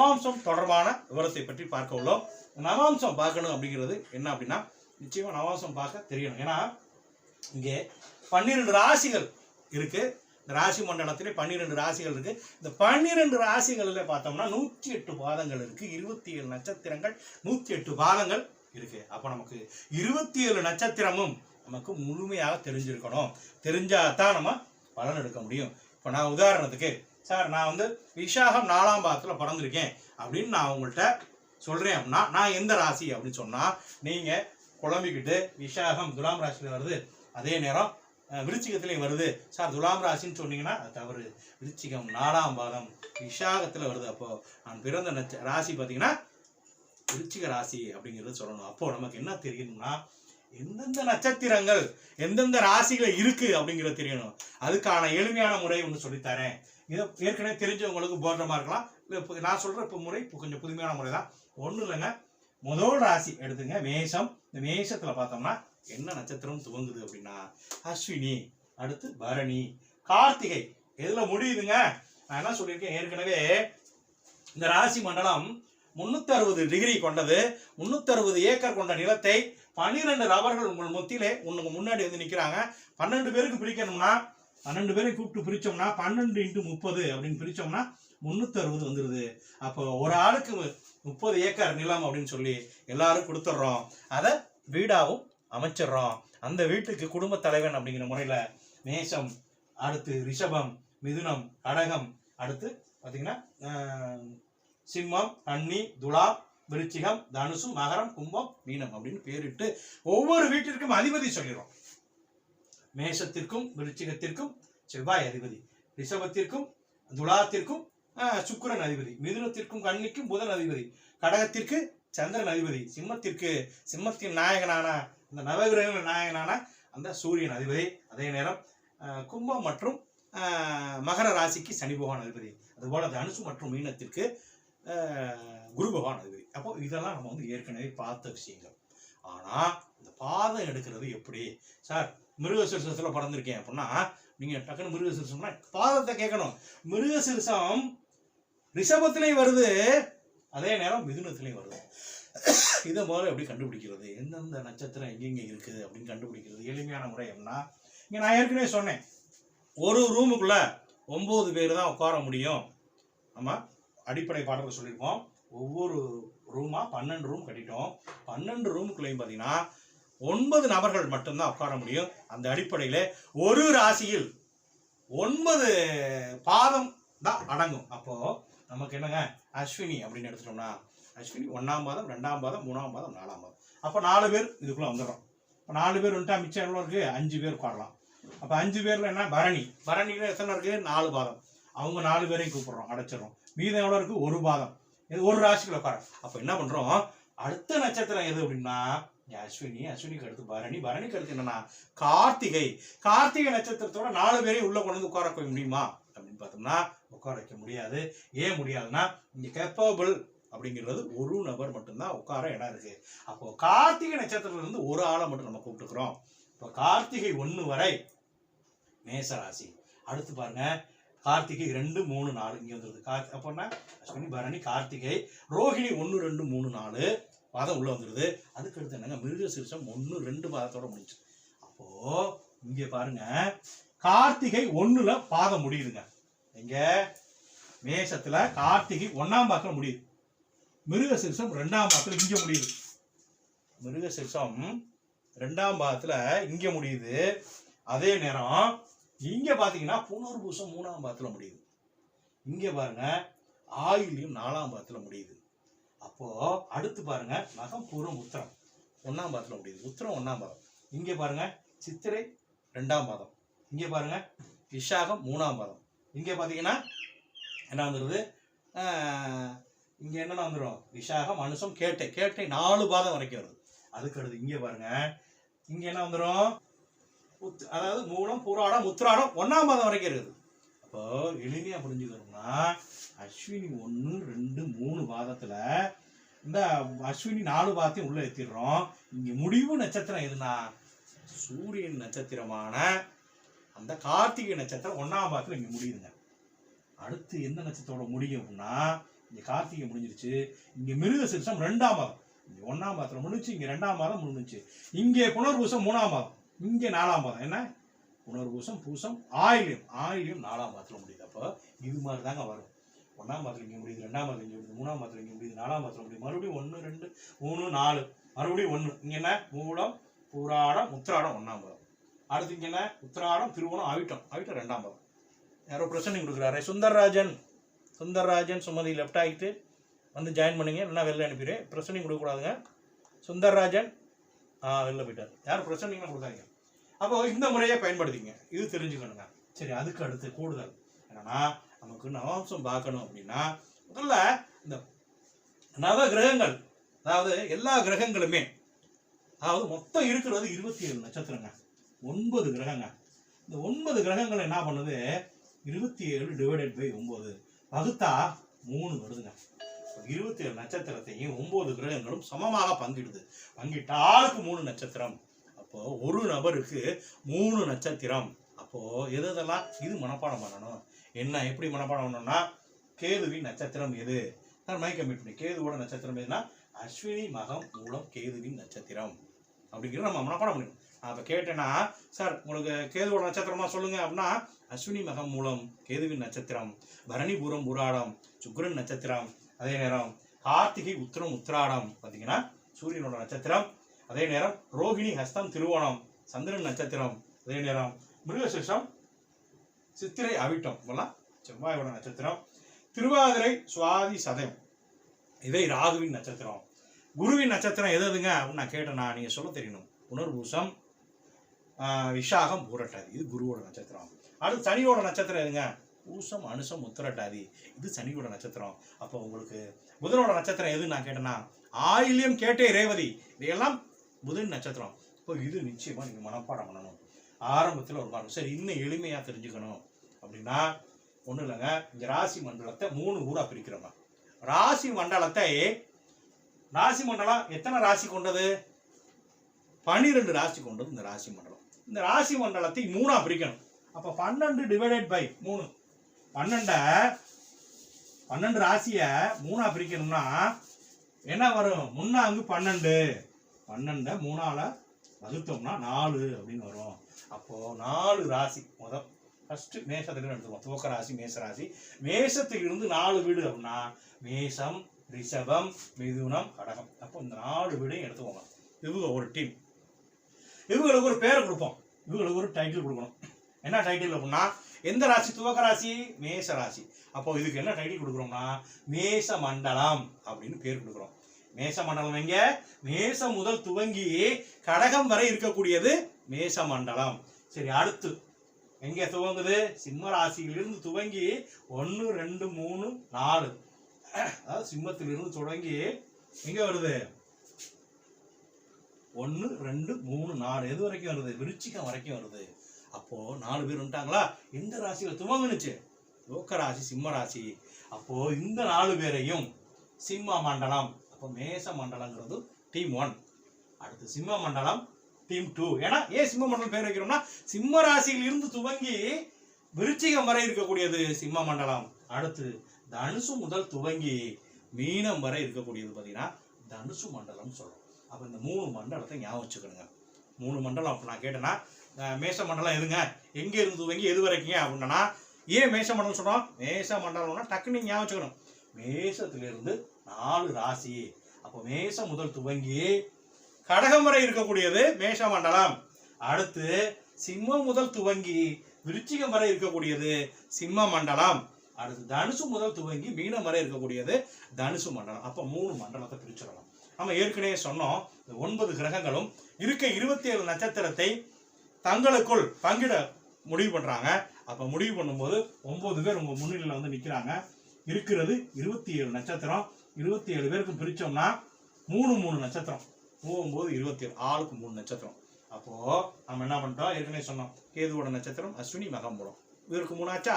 நவாம்சம் தொடர்பான விவரத்தை பற்றி பார்க்க உள்ளோம். நவாம்சம் பார்க்கணும் அப்படிங்கிறது என்ன அப்படின்னா, நிச்சயமா நவாம்சம் பார்க்க தெரியணும். ஏன்னா இங்கே 12 ராசிகள் இருக்கு. இந்த ராசி மண்டலத்திலே 12 ராசிகள் இருக்கு. இந்த 12 ராசிகளில் பார்த்தோம்னா 108 பாதங்கள் இருக்கு. 27 நட்சத்திரங்கள், 108 பாதங்கள் இருக்கு. அப்போ நமக்கு 27 நட்சத்திரமும் நமக்கு முழுமையாக தெரிஞ்சிருக்கணும். தெரிஞ்சாதான் நம்ம பலன் எடுக்க முடியும். இப்போ நான் உதாரணத்துக்கு, சார் நான் வந்து விசாகம் 4ஆம் பாதத்தில் பிறந்திருக்கேன் அப்படின்னு நான் உங்கள்கிட்ட சொல்கிறேன் அப்படின்னா, நான் எந்த ராசி அப்படின்னு சொன்னால், நீங்கள் குழம்பிக்கிட்டு விசாகம் துலாம் ராசியில் வருது, அதே நேரம் விருச்சிகத்திலையும் வருது, சார் துலாம் ராசின்னு சொன்னீங்கன்னா அது தவறு. விருச்சிகம் 4ஆம் பாதம் விசாகத்தில் வருது. அப்போது நான் பிறந்த ராசி பார்த்தீங்கன்னா விருச்சிக ராசி அப்படிங்கிறது சொல்லணும். அப்போது நமக்கு என்ன தெரியணும்னா, எந்தெந்த நட்சத்திரங்கள் எந்தெந்த ராசிகள் இருக்குது அப்படிங்கிறது தெரியணும். அதுக்கான எளிமையான முறை ஒன்று சொல்லித்தரேன். இதை ஏற்கனவே தெரிஞ்சவங்களுக்கு போடுறமா இருக்கலாம். இப்போ நான் சொல்கிற இப்போ முறை இப்போ கொஞ்சம் புதுமையான முறை தான். ஒன்றும் இல்லைங்க, முதல் ராசி எடுத்துங்க மேஷம். இந்த மேஷத்தில் பார்த்தோம்னா என்ன நட்சத்திரம் துவங்குது அப்படின்னா அஸ்வினி, அடுத்து பரணி, கார்த்திகை. எதில் முடியுதுங்க? நான் என்ன சொல்லியிருக்கேன் ஏற்கனவே, இந்த ராசி மண்டலம் 360 டிகிரி கொண்டது. 360 ஏக்கர் கொண்ட நிலத்தை 12 நபர்கள் உங்கள் மொத்தியிலே உனக்கு முன்னாடி வந்து நிற்கிறாங்க. 12 பேருக்கு பிரிக்கணும்னா 12 பேரை கூப்பிட்டு பிரித்தோம்னா 12 × 30 அப்படின்னு பிரித்தோம்னா 360 வந்துடுது. அப்போ ஒரு ஆளுக்கு 30 ஏக்கர் நிலம் அப்படின்னு சொல்லி எல்லாரும் கொடுத்துட்றோம். அதை வீடாகவும் அமைச்சிடுறோம். அந்த வீட்டுக்கு குடும்ப தலைவன் அப்படிங்கிற முறையில் மேஷம், அடுத்து ரிஷபம், மிதுனம், கடகம், அடுத்து பார்த்தீங்கன்னா சிம்மம், கன்னி, துலாம், விருச்சிகம், தனுசு, மகரம், கும்பம், மீனம் அப்படின்னு பேரிட்டு ஒவ்வொரு வீட்டிற்கும் அதிபதி சொல்லிடுறோம். மேஷத்திற்கும் விருச்சிகத்திற்கும் செவ்வாய் அதிபதி, ரிஷபத்திற்கும் துலாத்திற்கும் சுக்கிரன் அதிபதி, மிதுனத்திற்கும் கன்னிக்கும் புதன் அதிபதி, கடகத்திற்கு சந்திரன் அதிபதி, சிம்மத்தின் நாயகனான அந்த நவகிரக நாயகனான அந்த சூரியன் அதிபதி. அதே நேரம் கும்பம் மற்றும் மகர ராசிக்கு சனி பகவான் அதிபதி. அதுபோல தனுசு மற்றும் மீனத்திற்கு குரு பகவான் அதிபதி. அப்போ இதெல்லாம் நம்ம வந்து ஏற்கனவே பார்த்த விஷயங்கள். ஆனால் இந்த பாதம் எடுக்கிறது எப்படி? சார் மிருகசீரிஷத்தில் பிறந்திருக்கேன் அப்படின்னா நீங்கள் டக்குன்னு மிருகசீரிஷம்னா பாதத்தை கேட்கணும். மிருகசீரிஷம் ரிஷபத்திலையும் வருது, அதே நேரம் மிதுனத்திலையும் வருது. இதை முதல்ல எப்படி கண்டுபிடிக்கிறது? எந்தெந்த நட்சத்திரம் எங்கெங்கே இருக்குது அப்படின்னு கண்டுபிடிக்கிறது எளிமையான முறை அப்படின்னா, இங்கே நான் ஏற்கனவே சொன்னேன், ஒரு ரூமுக்குள்ளே 9 பேர் தான் உட்கார முடியும். நம்ம அடிப்படை பாடத்தில் சொல்லியிருக்கோம். ஒவ்வொரு ரூமாக 12 ரூம் கட்டிட்டோம். 12 ரூமுக்குள்ளேயும் பார்த்தீங்கன்னா 9 நபர்கள் மட்டும்தான் உட்கார முடியும். அந்த அடிப்படையில் ஒரு ராசியில் 9 பாதம் தான் அடங்கும். அப்போது நமக்கு என்னங்க, அஸ்வினி அப்படின்னு எடுத்துட்டோம்னா அஸ்வினி 1ஆம் பாதம், 2ஆம் பாதம், 3ஆம் பாதம், 4ஆம் பாதம். அப்போ 4 பேர் இதுக்குள்ளே வந்துடுறோம். இப்போ 4 பேர் வந்துட்டா மிச்சம் எவ்வளோ இருக்குது? 5 பேர் உட்காரலாம். அப்போ 5 பேரில் என்ன, பரணியில் எத்தனை இருக்குது? 4 பாதம். அவங்க 4 பேரையும் கூப்பிட்றோம், அடைச்சிடறோம். மீதம் எவ்வளோ இருக்குது? 1 பாதம். இது ஒரு ராசிக்குள்ள உட்கார. அப்போ என்ன பண்ணுறோம், அடுத்த நட்சத்திரம் எது அப்படின்னா அஸ்வினிக்கு அடுத்து பரணிக்கு அடுத்து என்னன்னா கார்த்திகை நட்சத்திரத்தோட 4 பேரையும் உள்ள கொண்டு வந்து உட்கார வைக்க முடியுமா அப்படின்னு பார்த்தோம்னா உட்கார வைக்க முடியாது. ஏன் முடியாதுன்னா, இங்கே கேப்பபிள் அப்படிங்கிறது ஒரு நபர் மட்டும்தான் உட்கார இடம் இருக்கு. அப்போ கார்த்திகை நட்சத்திரத்துல இருந்து ஒரு ஆளை மட்டும் நம்ம கூப்பிட்டுக்கிறோம். இப்போ கார்த்திகை 1 வரை மேசராசி. அடுத்து பாருங்க, கார்த்திகை 2, 3, 4 இங்கே வந்துருது. அப்போன்னா அஸ்வினி, பரணி, கார்த்திகை, ரோஹிணி 1, 2, 3, 4 பாதம் உள்ள வந்துடுது. அதுக்கு அடுத்து என்னங்க, மிருகசீரிஷம் 1, 2 பாதத்தோட முடிச்சு. அப்போ இங்கே பாருங்க, கார்த்திகை 1ல் பாதம் முடியுதுங்க. எங்க மேஷத்துல கார்த்திகை 1ஆம் பாதத்துல முடியுது. மிருகசீரிஷம் 2ஆம் பாதத்துல இங்கே முடியுது. மிருகசீரிஷம் 2ஆம் பாதத்துல இங்கே முடியுது. அதே நேரம் இங்க பாத்தீங்கன்னா புனர்பூசம் 3ஆம் பாதத்துல முடியுது. இங்க பாருங்க ஆயில்யம் 4ஆம் பாதத்துல முடியுது. அப்போ அடுத்து பாருங்க மகம், பூரம், உத்திரம் 1ஆம் பாதத்துல முடியுது. உத்திரம் 1ஆம் பாதம். இங்க பாருங்க சித்திரை 2ஆம் பாதம். இங்க பாருங்க விஷாகம் 3ஆம் பாதம். இங்க பாத்தீங்கன்னா என்ன வந்துடுது, இங்க என்னென்ன வந்துடும், விஷாகம், அனுசம், கேட்டை 4 பாதம் வரைக்கும் வருது. அதுக்கு அடுத்து இங்க பாருங்க, இங்க என்ன வந்துடும், அதாவது மூலம், பூராடம், உத்திராடம் 1ஆம் பாதம் வரைக்கும் இருக்குது. அப்போ எளிமையா புரிஞ்சுக்கணும்னா அஸ்வினி 1, 2, 3 பாதத்துல இந்த அஸ்வினி 4 பாதத்தையும் உள்ள ஏற்றிடுறோம். இங்க முடிவு நட்சத்திரம் எதுனா சூரியன் நட்சத்திரமான அந்த கார்த்திகை நட்சத்திரம் 1ஆம் பாதத்துல இங்க முடியுதுங்க. அடுத்து எந்த நட்சத்திரோட முடியும் அப்படின்னா இங்க கார்த்திகை முடிஞ்சிருச்சு, இங்க மிருகசீரிஷம் 2ஆம் மாதம், இங்க 1ஆம் மாதத்துல முடிஞ்சு, இங்க 2ஆம் மாதம் முடிஞ்சிச்சு, இங்கே புனர்பூசம் 3ஆம் மாதம், இங்க 4ஆம் மாதம். என்ன புனர்பூசம் பூசம் ஆயில்யம் 4ஆம் மாதத்துல முடியுது. அப்போ இது மாதிரி தாங்க வரும். 1ஆம் மாதத்துல இங்க முடியுது, 2ஆம் மாதத்துல இங்க முடியுது, 3ஆம் மாதத்துல இங்க முடியுது, 4ஆம் மாதத்துல முடியுது, மறுபடியும் 1 2 3 4 மறுபடியும் 1. இங்க என்ன மூலம் பூராடம் உத்திராடம் 1ஆம் மாதம். அடுத்து இங்க என்ன உத்திராடம் திருவோணம் அவிட்டம் 2ஆம் மாதம். யாரோ பிரசன்னிங் கொடுக்குறாரு சுந்தர்ராஜன் சுமதி லெஃப்ட் ஆகிட்டு வந்து ஜாயின் பண்ணுங்க, இல்லைன்னா வெளில அனுப்பிடு. பிரசன்னிங் கொடுக்கக்கூடாதுங்க. சுந்தர்ராஜன் வெளில போயிட்டார். யாரும் பிரசன்னிங்லாம் கொடுக்காதீங்க. அப்போ இந்த முறையை பயன்படுத்திங்க, இது தெரிஞ்சுக்கணுங்க. சரி, அதுக்கு அடுத்து கூடுதல் என்னன்னா, நமக்கு நவாம்சம் பார்க்கணும் அப்படின்னா முதல்ல இந்த நவ கிரகங்கள், அதாவது எல்லா கிரகங்களுமே, அதாவது மொத்தம் இருக்கிறது 27 நட்சத்திரங்க, 9 கிரகங்க. இந்த 9 கிரகங்கள் என்ன பண்ணுது, 27 டிவைடட் பை 9 வகுத்தா 3 வருதுங்க. 27 நட்சத்திரத்தையும் 9 கிரகங்களும் சமமாக பங்கிடுது. பங்கிட்ட ஆளுக்கு 3 நட்சத்திரம். அப்போ ஒரு நபருக்கு 3 நட்சத்திரம். அப்போ எதெல்லாம் இது மனப்பாடம் பண்ணணும். என்ன எப்படி மனப்பாடம் பண்ணணும்னா, கேதுவின் நட்சத்திரம் எது, நான் மைக் கமிட் பண்ணி கேதுவோட நட்சத்திரம் எதுனா அஸ்வினி மகம் மூலம் கேதுவின் நட்சத்திரம் அப்படிங்கிறத நம்ம மனப்பாடம் பண்ணிக்கணும். நான் இப்போ கேட்டேன்னா, சார் உங்களுக்கு கேதுவோட நட்சத்திரமா சொல்லுங்க அப்படின்னா, அஸ்வினி மகம் மூலம் கேதுவின் நட்சத்திரம், பரணி பூரம் பூராடம் சுக்கிரன் நட்சத்திரம், அதே நேரம் கார்த்திகை உத்திரம் உத்திராடம் பார்த்தீங்கன்னா சூரியனோட நட்சத்திரம், அதே நேரம் ரோகிணி ஹஸ்தம் திருவோணம் சந்திரன் நட்சத்திரம், அதே நேரம் மிருகசீரிஷம் சித்திரை அவிட்டம் இதெல்லாம் செவ்வாயோட நட்சத்திரம், திருவாதிரை சுவாதி சதயம் இவை ராகுவின் நட்சத்திரம். குருவின் நட்சத்திரம் எதுங்க அப்படின்னு நான் கேட்டேன்னா நீங்க சொல்ல தெரியணும். புனர்பூசம் விஷாகம் பூரட்டாதி இது குருவோட நட்சத்திரம். அடுத்து சனியோட நட்சத்திரம் எதுங்க, பூசம் அனுசம் உத்திரட்டாதி இது சனியோட நட்சத்திரம். அப்போ உங்களுக்கு புதனோட நட்சத்திரம் எதுன்னு நான் கேட்டேன்னா ஆயில்யம் கேட்டே ரேவதி இதையெல்லாம் புதன் நட்சத்திரம். இப்போ இது நிச்சயமா நீங்க மனப்பாடம் பண்ணணும் ஆரம்பத்தில் ஒரு பாடம். சரி, இன்னும் எளிமையா தெரிஞ்சுக்கணும் அப்படின்னா ஒன்றும் இல்லைங்க. இந்த ராசி மண்டலத்தை 3 ஊரா பிரிக்கிறோங்க. ராசி மண்டலம் எத்தனை ராசி கொண்டது, 12 ராசி கொண்டது இந்த ராசி மண்டலம். இந்த ராசி மண்டலத்தை 3ஆ பிரிக்கணும். அப்ப 12 டிவைடட் பை 3, 12 ராசிய 3ஆ பிரிக்கணும்னா என்ன வரும், முன்னாங்கு 12 3ஆல வகுத்தோம்னா 4 அப்படின்னு வரும். அப்போ 4 ராசி முதல் ஃபர்ஸ்ட் மேஷத்துக்கு எடுத்துக்கோம். துவக்க ராசி மேச ராசி, மேசத்துக்கு இருந்து 4 வீடு அப்படின்னா மேசம் ரிஷபம் மிதுனம் கடகம். அப்போ இந்த 4 வீடையும் எடுத்துக்கோங்க. இவங்க ஒரு டீம், இவங்களுக்கு ஒரு பேரை கொடுப்போம், இவங்களுக்கு ஒரு டைட்டில் கொடுக்கணும். என்ன டைட்டில் அப்படின்னா, எந்த ராசி துவக்க ராசி மேச ராசி. அப்போ இதுக்கு என்ன டைட்டில் கொடுக்குறோம்னா மேச மண்டலம் அப்படின்னு பேர் கொடுக்குறோம். மேச மண்டலம் எங்க, மேசம் முதல் துவங்கி கடகம் வரை இருக்கக்கூடியது மேச மண்டலம். சரி, அடுத்து எங்க துவங்குது, சிம்ம ராசியிலிருந்து துவங்கி 1 2 3 4, அதாவது சிம்மத்திலிருந்து தொடங்கி எங்க வருது 1 2 3 4 எது வரைக்கும் வருது, விருச்சிகம் வரைக்கும் வருது. அப்போ 4 பேர் வந்துட்டாங்களா. எந்த ராசியில துவங்குனுச்சு, துவக்க ராசி சிம்ம ராசி. அப்போ இந்த 4 பேரையும் சிம்ம மண்டலம், அப்போ மேச மண்டலங்கிறது டீம் 1, அடுத்து சிம்ம மண்டலம் டீம் 2. ஏன்னா ஏன் சிம்ம மண்டலம் பேர் வைக்கிறோம்னா, சிம்ம ராசியில் இருந்து துவங்கி விருச்சிகம் வரை இருக்கக்கூடியது சிம்ம மண்டலம். அடுத்து தனுசு முதல் துவங்கி மீனம் வரை இருக்கக்கூடியது பார்த்தீங்கன்னா தனுசு மண்டலம் சொல்றோம். அப்போ இந்த 3 மண்டலத்தை ஞாபகம் வச்சுக்கணுங்க. 3 மண்டலம் அப்போ நான் கேட்டேன்னா, மேச மண்டலம் எதுங்க, எங்க இருந்து துவங்கி எது வரைக்குங்க அப்படின்னா, ஏன் மேச மண்டலம் சொல்றோம், மேச மண்டலம்னா டக்குன்னு ஞாபகம் வச்சுக்கணும். மேசத்திலிருந்து 4 ராசி, அப்போ மேசம் முதல் துவங்கி கடகம் வரை இருக்கக்கூடியது மேஷ மண்டலம். அடுத்து சிம்மம் முதல் துவங்கி விருச்சிகம் வரை இருக்கக்கூடியது சிம்ம மண்டலம். அடுத்து தனுசு முதல் துவங்கி மீனம் வரை இருக்கக்கூடியது தனுசு மண்டலம். அப்ப 3 மண்டலத்தை பிரிச்சிடலாம். நம்ம ஏற்கனவே சொன்னோம், இந்த 9 கிரகங்களும் இருக்க 27 நட்சத்திரத்தை தங்களுக்குள் பங்கிட முடிவு பண்றாங்க. அப்ப முடிவு பண்ணும்போது 9 பேர் உங்க முன்னிலையில வந்து நிக்கிறாங்க. இருக்கிறது 27 நட்சத்திரம். 27 பேருக்கு பிரிச்சோம்னா 3 நட்சத்திரம், 9 27 ஆளுக்கு 3 நட்சத்திரம். அப்போ நம்ம என்ன பண்ணிட்டோம், ஏற்கனவே சொன்னோம், கேதுவோட நட்சத்திரம் அஸ்வினி மகம் மூலம், இவருக்கு 3 ஆச்சா.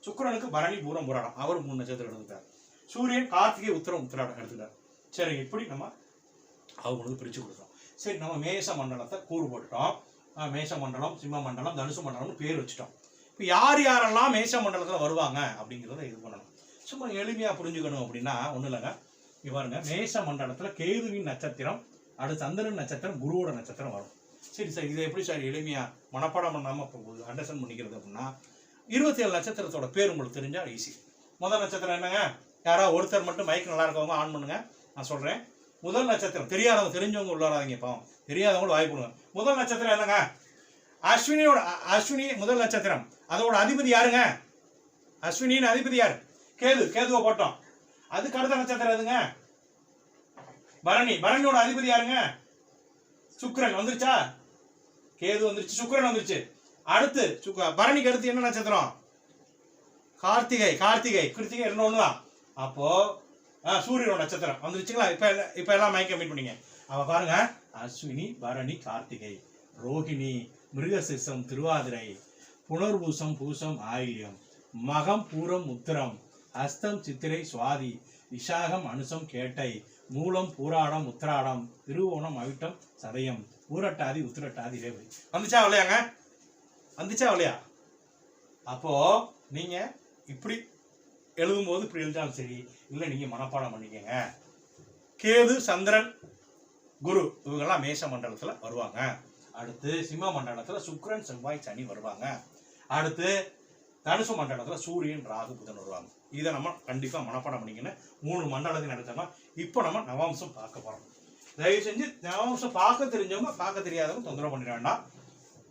சுக்கிரனுக்கு பரணி பூரம் புராடம், அவர் 3 நட்சத்திரம் எடுத்துட்டார். சூரியன் கார்த்திகை உத்திரம் உத்திராடம் எடுத்துட்டார். சரி, இப்படி நம்ம அவங்களுக்கு பிரிச்சு கொடுத்தோம். சரி, நம்ம மேச மண்டலத்தை கூறு போட்டுட்டோம். மேச மண்டலம் சிம்ம மண்டலம் தனுசு மண்டலம்னு பேர் வச்சுட்டோம். இப்போ யார் யாரெல்லாம் மேச மண்டலத்தில் வருவாங்க அப்படிங்கிறத இது பண்ணணும். சும்மா எளிமையா புரிஞ்சுக்கணும் அப்படின்னா ஒண்ணும் இல்லைங்க. இங்க பாருங்க, மேஷ மண்டலத்துல கேதுவின் நட்சத்திரம், அடுத்து சந்திரன் நட்சத்திரம், குருவோட நட்சத்திரம் வரும். சரி சார், இதை எப்படி சார் எளிமையா மனப்பாடம் பண்ணாம அண்டர்ஸ்டாண்ட் பண்ணிக்கிறது அப்படின்னா, 27 நட்சத்திரத்தோட பேர் உங்களுக்கு தெரிஞ்சா ஈஸி. முதல் நட்சத்திரம் என்னங்க? யாராவது ஒருத்தர் மட்டும் மைக் நல்லா இருக்கவங்க ஆன் பண்ணுங்க, நான் சொல்றேன். முதல் நட்சத்திரம் தெரியாதவங்க, தெரிஞ்சவங்க உள்ளாராதீங்க, பாவம் தெரியாதவங்க வாய்ப்பு கொடுங்க. முதல் நட்சத்திரம் என்னங்க? அஸ்வினி முதல் நட்சத்திரம். அதோட அதிபதி யாருங்க? அஸ்வினியின் அதிபதி யாரு? கேது. கேதுவை போட்டோம். அதுக்கு அடுத்த நட்சத்திரம் எதுங்க? பரணி. பரணியோட அதிபதி யாருங்க? சுக்கிரன். வந்துருச்சா? கேது வந்துருச்சு, சுக்கிரன் வந்துருச்சு. அடுத்து பரணிக்கு அடுத்து என்ன நட்சத்திரம்? கார்த்திகை. கிருத்திகை ரெண்டு ஒண்ணுதான். அப்போ சூரியனோட நட்சத்திரம் வந்துருச்சுங்களா? இப்ப எல்லாம் மைக்க மீட் பண்ணீங்க. அவ பாருங்க, அஸ்வினி, பரணி, கார்த்திகை, ரோஹிணி, மிருகசிசம், திருவாதிரை, புனர்பூசம், பூசம், ஆயில்யம், மகம், பூரம், உத்திரம், ஹஸ்தம், சித்திரை, சுவாதி, விஷாகம், அனுசம், கேட்டை, மூலம், பூராடம், உத்திராடம், திருவோணம், அவிட்டம், சதயம், ஊரட்டாதி, உத்திரட்டாதி, ரேவதி. வந்துச்சா இல்லையாங்க? வந்துச்சா இல்லையா? அப்போ நீங்க இப்படி எழுதும்போது இப்படி எழுதாலும் சரி, இல்லை நீங்க மனப்பாடம் பண்ணிக்கங்க. கேது, சந்திரன், குரு இவங்கெல்லாம் மேஷ மண்டலத்துல வருவாங்க. அடுத்து சிம்ம மண்டலத்துல சுக்கிரன், செவ்வாய், சனி வருவாங்க. அடுத்து தனுசு மண்டலத்துல சூரியன், ராகு, புதன் வருவாங்க. இதை நம்ம கண்டிப்பா மனப்பாடம் பண்ணிக்கணும். 3 மண்டலத்தையும் நடத்தோம்னா இப்போ நம்ம நவாம்சம் பார்க்க போறோம். தயவு செஞ்சு நவாம்சம் பார்க்க தெரிஞ்சவங்க, பார்க்க தெரியாதவங்க தொந்தரவு பண்ணிட வேண்டாம்.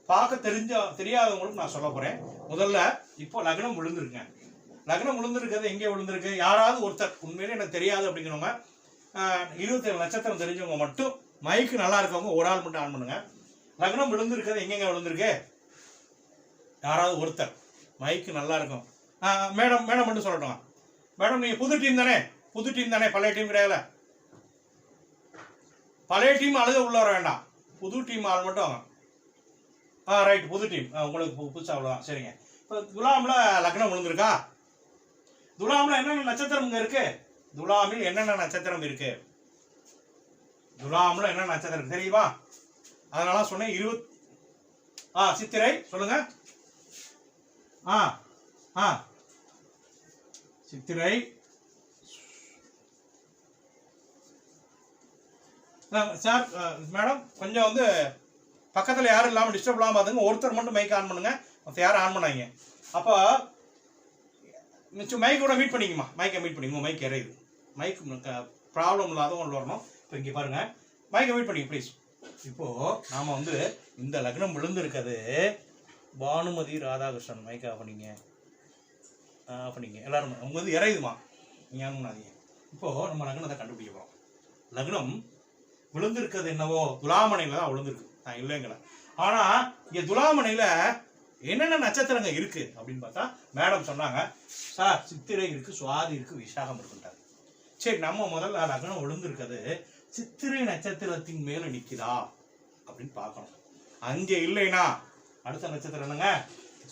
பார்க்க தெரியாதவங்களுக்கு நான் சொல்ல போறேன். முதல்ல இப்போ லக்னம் விழுந்திருக்கேன். லக்னம் விழுந்திருக்கிறது எங்கே விழுந்திருக்கு? யாராவது ஒருத்தர் உண்மையிலே எனக்கு தெரியாது அப்படிங்கிறவங்க, 27 நட்சத்திரம் தெரிஞ்சவங்க மட்டும் மைக்கு நல்லா இருக்கவங்க ஒரு ஆள் மட்டும் ஆன் பண்ணுங்க. லக்னம் விழுந்திருக்கிறது எங்கெங்க விழுந்திருக்கு? யாராவது ஒருத்தர் மைக்கு நல்லா இருக்கும். மேடம் மட்டும் சொல்லட்டும். மேடம் நீங்க புது டீம் தானே? புது டீம் தானே, பழைய டீம் கிடையாது. பழைய டீம் அழுக உள்ள வர வேண்டாம், புது டீம் ஆள் மட்டும் வாங்க. ரைட், புது டீம் உங்களுக்கு புதுசா அவ்வளோதான். சரிங்க. இப்போ துலாம்ல லக்னம் விழுந்திருக்கா? துலாம்ல என்னென்ன நட்சத்திரம் இருக்கு? துலாமில் என்னென்ன நட்சத்திரம் இருக்கு? துலாம்ல என்ன நட்சத்திரம் தெரியுமா? அதனால சொன்னேன் 20. சித்திரை சொல்லுங்க. சித்திரை, சார் மேடம் கொஞ்சம் வந்து பக்கத்தில் யாரும் இல்லாமல் டிஸ்டர்ப் இல்லாமல் பார்த்துங்க. ஒருத்தர் மட்டும் மைக் ஆன் பண்ணுங்க, மற்ற யாரும் ஆன் பண்ணாங்க. அப்போ மிச்சம் மைக்கோட மீட் பண்ணிங்கம்மா. மைக்கை மீட் பண்ணிங்க. மைக் இறையுது. மைக் ப்ராப்ளம் இல்லாதவங்க வரணும். இப்போ இங்கே பாருங்க, மைக்கை மீட் பண்ணிங்க ப்ளீஸ். இப்போது நாம் வந்து இந்த லக்னம் விழுந்திருக்கிறது பானுமதி ராதாகிருஷ்ணன். மைக் ஆஃப் பண்ணிங்க, எல்லாரும். அவங்க வந்து இறையுதுமா, நீங்கள் ஆன் பண்ணாதீங்க. இப்போது நம்ம லக்னத்தை கண்டுபிடிக்க போகிறோம். லக்னம் விழுந்திருக்கிறது என்னவோ துலாமனையில் தான் விழுந்திருக்கு, நான் இல்லைங்கள. ஆனா இங்க துலாமனையில என்னென்ன நட்சத்திரங்க இருக்கு அப்படின்னு பார்த்தா, மேடம் சொன்னாங்க சார் சித்திரை இருக்கு, சுவாதி இருக்கு, விசாகம் இருக்குன்றாங்க. சரி, நம்ம முதல்ல லக்னம் விழுந்திருக்கிறது சித்திரை நட்சத்திரத்தின் மேல நிக்குதா அப்படின்னு பார்க்கணும். அங்க இல்லைன்னா அடுத்த நட்சத்திரம் என்னங்க?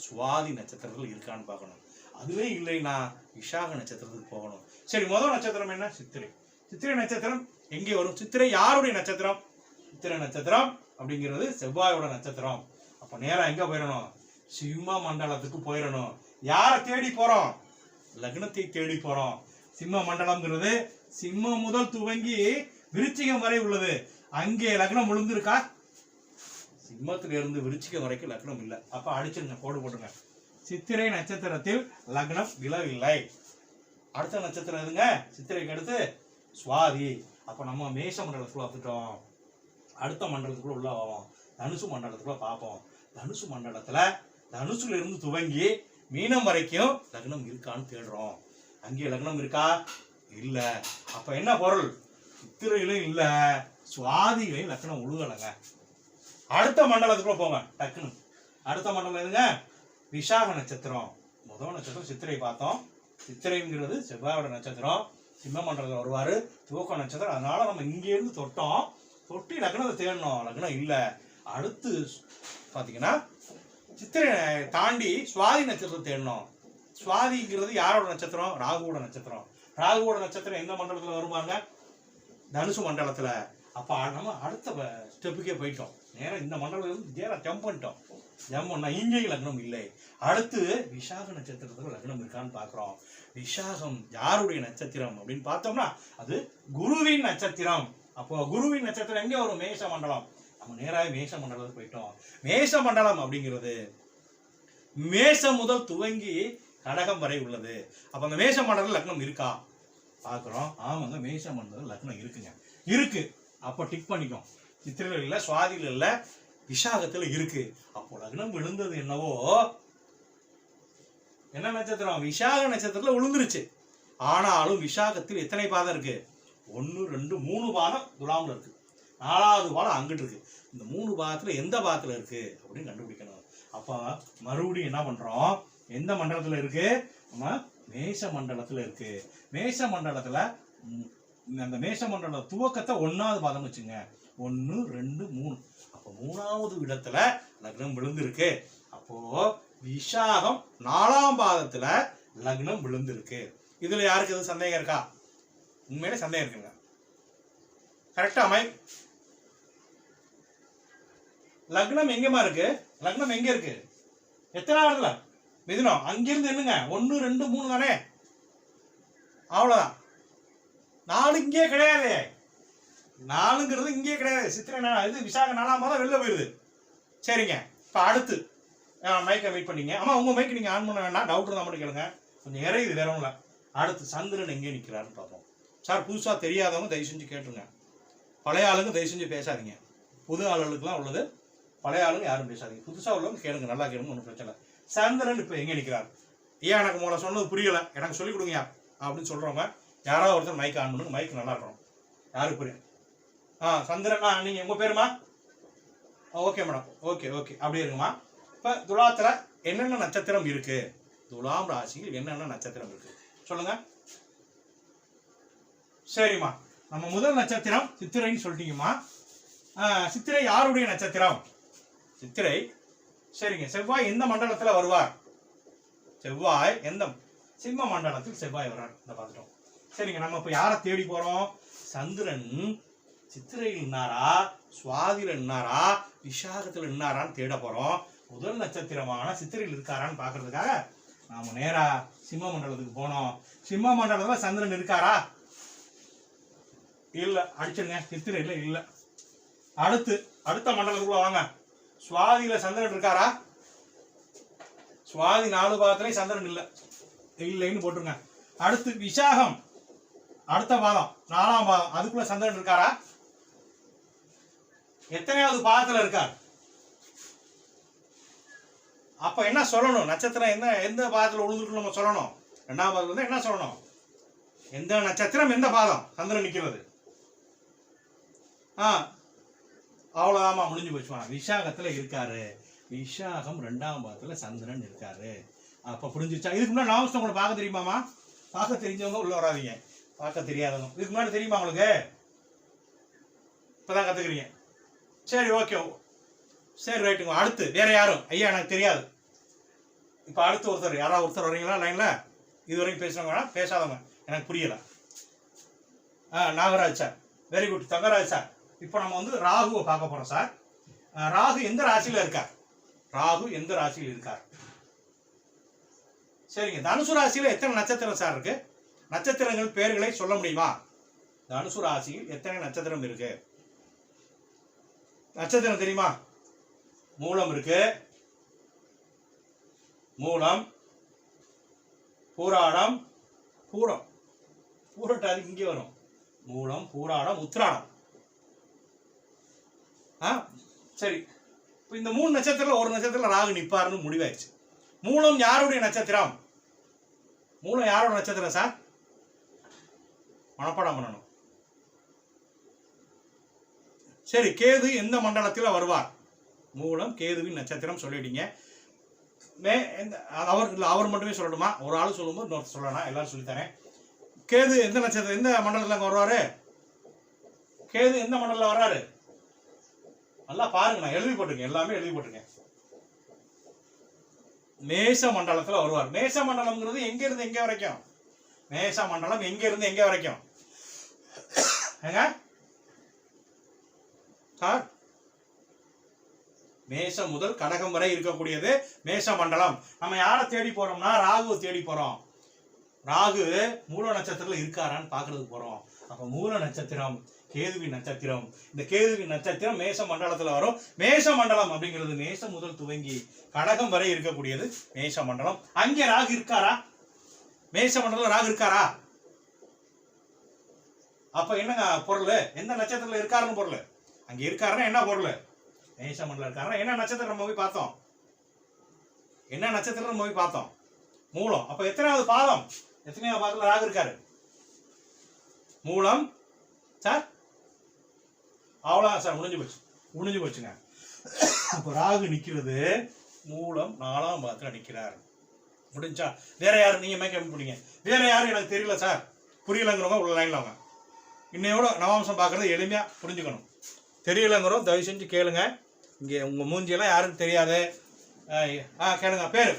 சுவாதி நட்சத்திரத்தில் இருக்கான்னு பார்க்கணும். அதுவே இல்லைன்னா விசாக நட்சத்திரத்துக்கு போகணும். சரி, முதல் நட்சத்திரம் என்ன? சித்திரை. சித்திரை நட்சத்திரம் எங்கே வரும்? சித்திரை யாருடைய நட்சத்திரம்? சித்திரை நட்சத்திரம் அப்படிங்கிறது செவ்வாயோட நட்சத்திரம். அப்ப நேரம் எங்க போயிடணும்? சிம்ம மண்டலத்துக்கு போயிடணும். யாரை தேடி போறோம்? லக்னத்தை தேடி போறோம். சிம்ம மண்டலம்ங்கிறது சிம்மம் முதல் துவங்கி விருச்சிகம் வரை உள்ளது. அங்கே லக்னம் விழுந்திருக்கா? சிம்மத்துல இருந்து விருச்சிகம் வரைக்கும் லக்னம் இல்லை. அப்ப அடிச்சிருங்க, கோடு போட்டுங்க. சித்திரை நட்சத்திரத்தில் லக்னம் விழவில்லை. அடுத்த நட்சத்திரம் எதுங்க? சித்திரைக்கு அடுத்து சுவாதி. அப்ப நம்ம மேஷ மண்டலத்துக்குள்ள வந்துட்டோம். அடுத்த மண்டலத்துக்குள்ள உள்ள ஆகும், தனுசு மண்டலத்துக்குள்ள பார்ப்போம். தனுசு மண்டலத்துல தனுசுல இருந்து துவங்கி மீனம் வரைக்கும் லக்னம் இருக்கான்னு தேடுறோம். அங்கே லக்னம் இருக்கா? இல்ல. அப்ப என்ன பொருள்? சித்திரையிலும் இல்ல, சுவாதியிலையும் லக்னம் உழுகலைங்க. அடுத்த மண்டலத்துக்குள்ள போங்க டக்குன்னு. அடுத்த மண்டலம் எதுங்க? விசாக நட்சத்திரம். முதல் நட்சத்திரம் சித்திரை பார்த்தோம். சித்திரைங்கிறது செவ்வாயோட நட்சத்திரம். சிம்ம மண்டலத்தில் வருவாரு, துவக்க நட்சத்திரம். அதனால நம்ம இங்க இருந்து தொட்டோம், தொட்டி லக்னத்தை தேடணும். லக்னம் இல்ல. அடுத்து பாத்தீங்கன்னா சித்திரை தாண்டி சுவாதி நட்சத்திரம் தேடணும். சுவாதிங்கிறது யாரோட நட்சத்திரம்? ராகுவோட நட்சத்திரம். ராகுவோட நட்சத்திரம் எந்த மண்டலத்துல வருவாங்க? தனுசு மண்டலத்துல. அப்ப நம்ம அடுத்த ஸ்டெப்புக்கே போயிட்டோம். நேரம் இந்த மண்டலம் நேரம் ஜம்ப் பண்ணிட்டோம். ஜம்ப் பண்ணா இங்கேயும் லக்னம் இல்லை. அடுத்து விசாக நட்சத்திரத்துல லக்னம் இருக்கான்னு பாக்குறோம். விசாகம் யாருடைய நட்சத்திரம் அப்படின்னு பார்த்தோம்னா அது குருவின் நட்சத்திரம். அப்போ குருவின் நட்சத்திரம் எங்க வரும்? மேஷ மண்டலம். நம்ம நேராக மேஷ மண்டலத்துக்கு போயிட்டோம். மேஷ மண்டலம் அப்படிங்கிறது மேஷம் முதல் துவங்கி கடகம் வரை உள்ளது. அப்ப அந்த மேஷ மண்டலம் லக்னம் இருக்கா பாக்குறோம். ஆமாங்க, மேஷ மண்டலம் லக்னம் இருக்குங்க. இருக்கு. அப்ப டிக் பண்ணிக்கோம். சித்திரையில இல்ல, சுவாதியில இல்ல, விசாகத்துல இருக்கு. அப்போ லக்னம் விழுந்தது என்னவோ என்ன நட்சத்திரம்? விசாக நட்சத்திரத்துல விழுந்துருச்சு. ஆனாலும் விசாகத்தில் எத்தனை பாதம் இருக்கு? 1 2 3 பாதம் துலாம்ல இருக்கு. 4வது பாதம் அங்கிட்டு இருக்கு. இந்த 3 பாதத்துல எந்த பாதத்துல இருக்கு அப்படின்னு கண்டுபிடிக்கணும். அப்ப மறுபடியும் என்ன பண்றோம்? எந்த மண்டலத்துல இருக்கு? நம்ம மேஷ மண்டலத்துல இருக்கு. மேஷ மண்டலத்துல அந்த மேஷ மண்டல துவக்கத்தை 1வது பாதம் வச்சுங்க. 1 2 3. அப்போ 3வது இடத்துல லக்னம் விழுந்திருக்கு. அப்போ விசாகம் 4ஆம் பாதத்துல லக்னம் விழுந்திருக்கு. இதுல யாருக்கு எதுவும் சந்தேகம் இருக்கா? உண்மையிலே சந்தேகம் இருக்குங்க. கரெக்டா அமை? லக்னம் எங்கேமா இருக்கு? லக்னம் எங்க இருக்கு? எத்தனாவதுல? மிதுனம். அங்கிருந்து என்னங்க 1 2 3 தானே? அவ்வளவுதான். 4 இங்கே கிடையாது. 4ங்கிறது இங்கே கிடையாது. சித்திரை இது விசாக 4ஆம் பாதம் வெளில போயிருது. சரிங்க. இப்ப அடுத்து மைக்கை வெயிட் பண்ணீங்க. ஆமா, உங்க மைக்கு நீங்க ஆன் பண்ண வேண்டாம். டவுட் இருந்தா மட்டும் கேளுங்க. கொஞ்சம் இறையுது, வேற ஒன்றும் இல்லை. அடுத்து சந்திரன் எங்கே நிற்கிறாருன்னு பார்ப்போம். சார் புதுசா தெரியாதவங்க தயவு செஞ்சு கேட்டுருங்க. பழைய ஆளுங்க தயவு செஞ்சு பேசாதீங்க. புது ஆளுகளுக்குலாம் உள்ளது. பழைய ஆளுங்க யாரும் பேசாதீங்க. புதுசா உள்ளவங்க கேளுங்க, நல்லா கேளுங்க, ஒன்றும் பிரச்சனை இல்லை. சந்திரன் இப்போ எங்கே நிற்கிறார்? ஏன் எனக்கு மூலம் சொன்னது புரியலை, எனக்கு சொல்லிக் கொடுங்க அப்படின்னு சொல்றவங்க யாராவது ஒருத்தர் மைக் ஆன் பண்ணுங்க. மைக் நல்லா இருக்கணும். யாருக்கு புரியும்? சந்திரனா நீங்க உங்க பேருமா? ஓகே மேடம், ஓகே ஓகே, அப்படி இருக்குமா? இப்ப துலாத்துல என்னென்ன நட்சத்திரம் இருக்கு? துலாம் ராசியில் என்னென்ன நட்சத்திரம் இருக்கு சொல்லுங்க. சரிம்மா, நம்ம முதல் நட்சத்திரம் சித்திரைன்னு சொல்லிட்டீங்கம்மா. சித்திரை யாருடைய நட்சத்திரம்? சித்திரை. சரிங்க. செவ்வாய் எந்த மண்டலத்துல வருவார்? செவ்வாய் எந்த? சிம்ம மண்டலத்தில் செவ்வாய் வர்றார். இந்த பார்த்துட்டோம். சரிங்க. நம்ம இப்ப யாரை தேடி போறோம்? சந்திரன் சித்திரையில் நின்னாரா, சுவாதியில நின்னாரா, விசாகத்துல நின்னாரான்னு தேட போறோம். முதல் நட்சத்திரமான சித்திரையில் இருக்காரான்னு பாக்குறதுக்காக நாம நேரா சிம்ம மண்டலத்துக்கு போனோம். சிம்ம மண்டலத்துல சந்திரன் இருக்காரா? இல்ல, அடிச்சிருங்க. சித்திரையில இல்ல. அடுத்த மண்டலத்துக்குள்ள வாங்க. சுவாதியில சந்திரன் இருக்காரா? சுவாதி 4 பாதத்திலையும் சந்திரன் இல்லைன்னு போட்டுருங்க. அடுத்து விசாகம் அடுத்த பாதம் 4ஆம் பாதம், அதுக்குள்ள சந்திரன் இருக்காரா? எத்தனையாவது பாதத்துல இருக்கார்? அப்ப என்ன சொல்லணும்? நட்சத்திரம் எந்த பாதத்துல விழுந்துருக்கு நம்ம சொல்லணும். 2ஆம் பாதத்துல இருந்து என்ன சொல்லணும்? எந்த நட்சத்திரம் எந்த பாதம் சந்திரன் நிக்கிறது. அவ்வளவுதாமா, முடிஞ்சு போச்சுமா. விசாகத்துல இருக்காரு. விசாகம் 2ஆம் பாதத்துல சந்திரன் இருக்காரு. அப்ப புரிஞ்சுச்சா? இதுக்கு முன்னாடி நாமஸ்தம் உங்களை பார்க்க தெரியுமாமா? பார்க்க தெரிஞ்சவங்க உள்ள வராதீங்க. பார்க்க தெரியாதவங்க இதுக்கு முன்னாடி தெரியுமா உங்களுக்கு? இப்பதான் கத்துக்கிறீங்க. சரி, ஓகே, சரி, ரைட்டுங்க. அடுத்து வேற யாரும்? ஐயா எனக்கு தெரியாது. இப்ப அடுத்து ஒருத்தர், யாராவது ஒருத்தர் வரீங்களா லைன்ல? இது வரைக்கும் பேசுறவங்க, பேசாதவங்க, எனக்கு புரியல. Nagaraj sir, very good. Thangaraj sir, இப்போ நம்ம வந்து ராகுவை பார்க்க போறோம் சார். ராகு எந்த ராசியில இருக்கார்? ராகு எந்த ராசியில் இருக்கார்? சரிங்க. தனுசு ராசியில எத்தனை நட்சத்திரம் சார் இருக்கு? நட்சத்திரங்கள் பெயர்களை சொல்ல முடியுமா? தனுசு ராசியில் எத்தனை நட்சத்திரம் இருக்கு? நட்சத்திரம் தெரியுமா? மூலம் இருக்கு. மூலம், பூராடம், பூரட்டாதி இங்கே வரும். மூலம், பூராடம், உத்திராடம். சரி. இப்போ இந்த 3 நட்சத்திரத்துல ஒரு நட்சத்திரத்துல ராகு நிப்பாருன்னு முடிவாயிடுச்சு. மூலம் யாருடைய நட்சத்திரம்? மூலம் யாரோட நட்சத்திரம் சார்? மனப்பாடம் பண்ணணும். சரி. கேது எந்த மண்டலத்தில் வருவார்? மூலம் கேதுவின் நட்சத்திரம் சொல்லிட்டீங்க. அவர் மட்டுமே சொல்லணுமா? ஒரு ஆள் சொல்லும்போது இன்னொரு சொல்லலாம். எல்லாரும் சொல்லித்தரேன். கேது எந்த நட்சத்திரம் எந்த மண்டலத்தில் வருவாரு? கேது எந்த மண்டலத்தில் வர்றாரு? நல்லா பாருங்க, நான் எழுதி போட்டிருக்கேன், எல்லாமே எழுதி போட்டிருக்கேன். மேஷ மண்டலத்துல வருவார். மேஷ மண்டலம்ங்கிறது எங்க இருந்து எங்க வரைக்கும்? மேஷ மண்டலம் எங்க இருந்து எங்க வரைக்கும்? சார் மேஷம் முதல் கடகம் வரை இருக்கக்கூடியது மேஷ மண்டலம். நம்ம யாரை தேடி போறோம்னா ராகுவை தேடி போறோம். ராகு மூல நட்சத்திரத்துல இருக்காரான்னு பாக்குறதுக்கு போறோம். அப்ப மூல நட்சத்திரம் கேதுவி நட்சத்திரம். இந்த கேதுவி நட்சத்திரம் மேஷ மண்டலத்துல வரும். மேஷ மண்டலம் அப்படிங்கிறது மேஷம் முதல் துவங்கி கடகம் வரை இருக்கக்கூடியது மேஷ மண்டலம். அங்கே ராகு இருக்காரா? மேஷ மண்டலம் ராகு இருக்காரா? அப்ப என்னங்க பொருள்? எந்த நட்சத்திரத்துல இருக்காருன்னு பொருள். அங்க இருக்காருன்னா என்ன பொருள்? மேஷ மண்டலம் இருக்காருன்னா என்ன நட்சத்திரம் நம்ம போய் பார்த்தோம்? என்ன நட்சத்திரம் நம்ம போய் பார்த்தோம்? மூலம். அப்ப எத்தனாவது பாதம்? எத்தனையாவது பாதத்துல ராகு இருக்காரு? மூலம் சார். அவ்வளவுதான் சார், முடிஞ்சு போச்சுங்க. அப்ப ராகு நிக்கிறது மூலம் 4ஆம் பாதத்துல நிக்கிறார். முடிஞ்சா? வேற யாரு? நீங்க மேக்கப் பண்ணீங்க. வேற யாரும் எனக்கு தெரியல சார், புரியலங்கிறவங்க உள்ள லைன்ல வாங்க. இன்னையோட நவாம்சம் பார்க்கறது எளிமையா புரிஞ்சுக்கணும். தெரியலங்கிறோம் தயவு செஞ்சு கேளுங்க. இங்கே உங்க மூஞ்சியெல்லாம் யாருன்னு தெரியாது. கேளுங்க. பேரு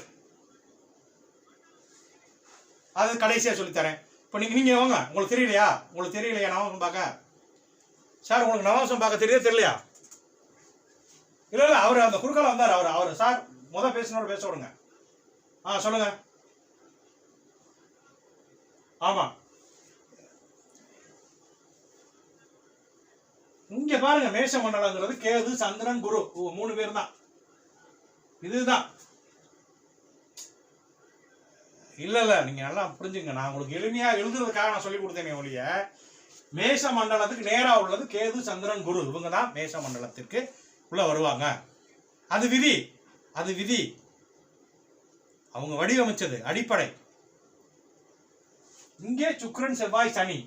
அது கடைசியா சொல்லித்தரேன். இப்போ நீங்க வாங்க. உங்களுக்கு தெரியலையா நவாம்சம் பார்க்க? சார் உங்களுக்கு நவாம்சம் பார்க்க தெரியலையா? இல்ல அவர் அந்த குறுக்கால வந்தார். அவர் சார் பேசினோட பேச விடுங்க. சொல்லுங்க. ஆமா, இங்க பாருங்க. மேஷ மண்டலங்கிறது கேது, சந்திரன், குரு 3 பேர் தான். இதுதான். இல்ல நீங்க நல்லா புரிஞ்சுங்க. நான் உங்களுக்கு எளிமையா எழுதுறதுக்காக நான் சொல்லி கொடுத்தேனே ஒழிய, மேஷ மண்டலத்துக்கு நேரா உள்ளது கேது, சந்திரன், குரு. இவங்க தான் மேஷ மண்டலத்திற்கு உள்ள வருவாங்க. அது விதி. அவங்க வடிவமைச்சது அடிப்படை. இங்கே சுக்கிரன், செவ்வாய், சனி.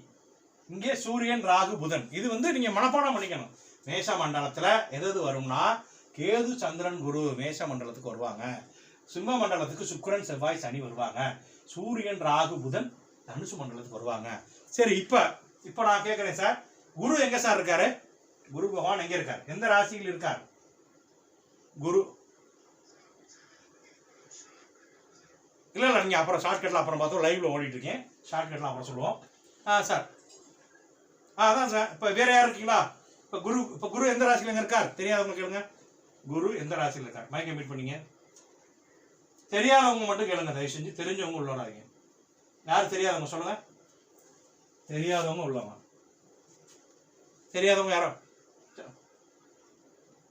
இங்கே சூரியன், ராகு, புதன். இது நீங்க மனப்பாடம் பண்ணிக்கணும். மேஷ மண்டலத்துல எது வரும்னா கேது, சந்திரன், குரு மேஷ மண்டலத்துக்கு வருவாங்க. சிம்ம மண்டலத்துக்கு சுக்கிரன், செவ்வாய், சனி வருவாங்க. சூரியன், ராகு, புதன் தனுசு மண்டலத்துக்கு வருவாங்க. சரி, இப்ப நான் கேட்கிறேன் சார், குரு எங்க சார் இருக்காரு? குரு பகவான் எங்க இருக்காரு? எந்த ராசியில் இருக்கார் குரு? இல்ல நீங்க அப்புறம் ஷார்ட்கட்ல அப்புறம் பார்த்தோம். லைவ்ல ஓடிட்டு இருக்கேன். ஷார்ட்கட்ல அப்புறம் சொல்லுவோம். சார் அதான் சார். இப்ப வேற யாரும் இருக்கீங்களா? இப்ப குரு எந்த ராசியில இருக்கார்? தெரியாதவங்க கேளுங்க. குரு எந்த ராசியில் இருக்கார்? மைக்கை மீட் பண்ணீங்க. தெரியாதவங்க மட்டும் கேளுங்க தயவு செஞ்சு. தெரிஞ்சவங்க உள்ளவராங்க. யாரு தெரியாதவங்க சொல்லுங்க. தெரியாதவங்க உள்ளவங்க. தெரியாதவங்க யாரும்?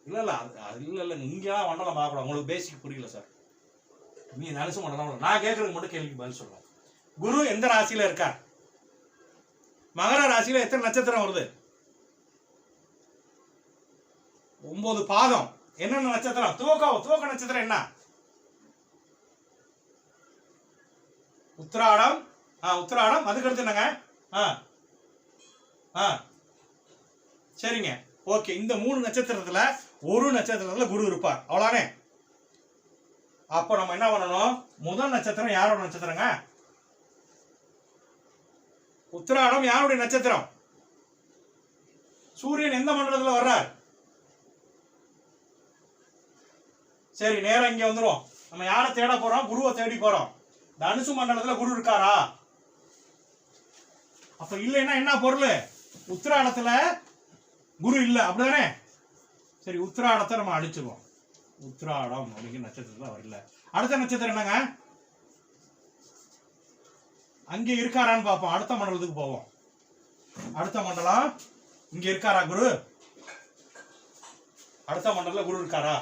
இல்ல இங்கெல்லாம் மண்டலம் பார்க்கலாம். உங்களுக்கு பேசிக் புரியல சார். நீ தனுசு மண்டலம். நான் கேட்கறதுக்கு மட்டும் கேள்விக்கு பதில் சொல்லுவேன். குரு எந்த ராசியில இருக்கார்? மகர ராசியில எத்தனை நட்சத்திரம் வருது? 9 பாதம். என்னென்ன நட்சத்திரம்? துவக்க நட்சத்திரம் என்ன? உத்திராடம். அதுக்கடுத்து என்னங்க? சரிங்க, ஓகே. இந்த 3 நட்சத்திரத்துல ஒரு நட்சத்திரத்துல குரு இருப்பார். அவ்வளவுதானே? அப்ப நம்ம என்ன பண்ணணும்? முதல் நட்சத்திரம் யாரோட நட்சத்திரங்க? உத்திராடம் யாருடைய நட்சத்திரம்? சூரியன் எந்த மண்டலத்துல வர்றார்? சரி, நேரம் இங்க வந்துரும். நம்ம யாரை தேட போறோம்? குருவை தேடி போறோம். தனுசு மண்டலத்துல குரு இருக்காரா? அப்ப இல்லைன்னா என்ன பொருள்? உத்திராடத்துல குரு இல்ல, அப்படிதானே? சரி, உத்திராடத்தை நம்ம அடிச்சிருவோம். உத்திராடம் அப்படிங்கிற நட்சத்திரத்துல அவர் இல்ல. அடுத்த நட்சத்திரம் என்னங்க? அங்கே இருக்காரான்னு பார்ப்போம். அடுத்த மண்டலத்துக்கு போவோம். அடுத்த மண்டலம் இங்க இருக்காரா குரு? அடுத்த மண்டலத்துல குரு இருக்காரா?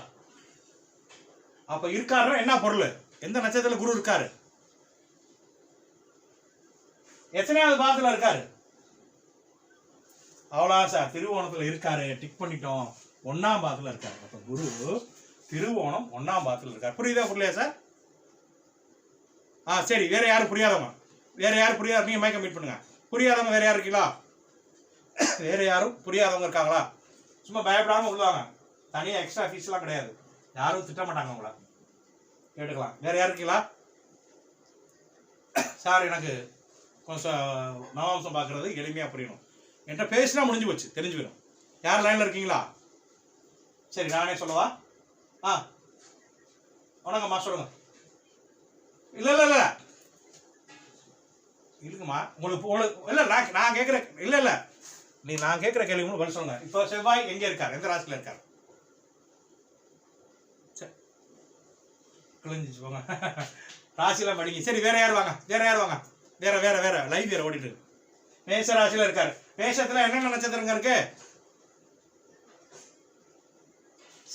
அப்ப இருக்காருன்னா என்ன பொருள்? எந்த நட்சத்திரத்துல குரு இருக்காரு? எத்தனையாவது பாதத்துல இருக்காரு? அவ்வளவு சார், திருவோணத்துல இருக்காரு. டிக் பண்ணிட்டோம். 1ஆம் பாதத்துல இருக்காரு. அப்ப குரு திருவோணம் 1ஆம் பாதத்துல இருக்காரு. புரியுதா சார்? சரி, வேற யாரும் புரியாதவங்க? நீங்க மைக்க மீட் பண்ணுங்க. புரியாதவங்க வேற யாரும் இருக்கீங்களா? வேற யாரும் புரியாதவங்க இருக்காங்களா? சும்மா பயப்படாம உள்ளாங்க. தனியா எக்ஸ்ட்ரா ஃபீஸ் எல்லாம் கிடையாது. யாரும் திட்ட மாட்டாங்க. உங்களை கேட்டுக்கலாம். வேற யாரும் இருக்கீங்களா? சார், எனக்கு கொஞ்சம் நவாம்சம் பார்க்கறது எளிமையா புரியணும். என்கிட்ட பேசினா முடிஞ்சு போச்சு, தெரிஞ்சு போயிடும். யார் லைன்ல இருக்கீங்களா? சரி, நானே சொல்லவா? வணக்கம்மா, சொல்லுங்க. இல்ல இருக்குமா உங்களுக்கு? இல்ல நான் கேட்கிற இல்ல நான் கேட்கிற கேள்வி பதில் சொல்லுங்க. இப்போ செவ்வாய் எங்க இருக்காரு? எந்த ராசியில இருக்காரு? கிழிஞ்சிச்சு போங்க. ராசிலாம் படிங்க. சரி, வேற யார் வாங்க, வேற யார் வாங்க, வேற வேற வேற லைவ் வேற ஓடிட்டு இருக்கு. மேஷ ராசியில இருக்காரு. மேஷத்துல என்னென்ன நட்சத்திரங்க இருக்கு?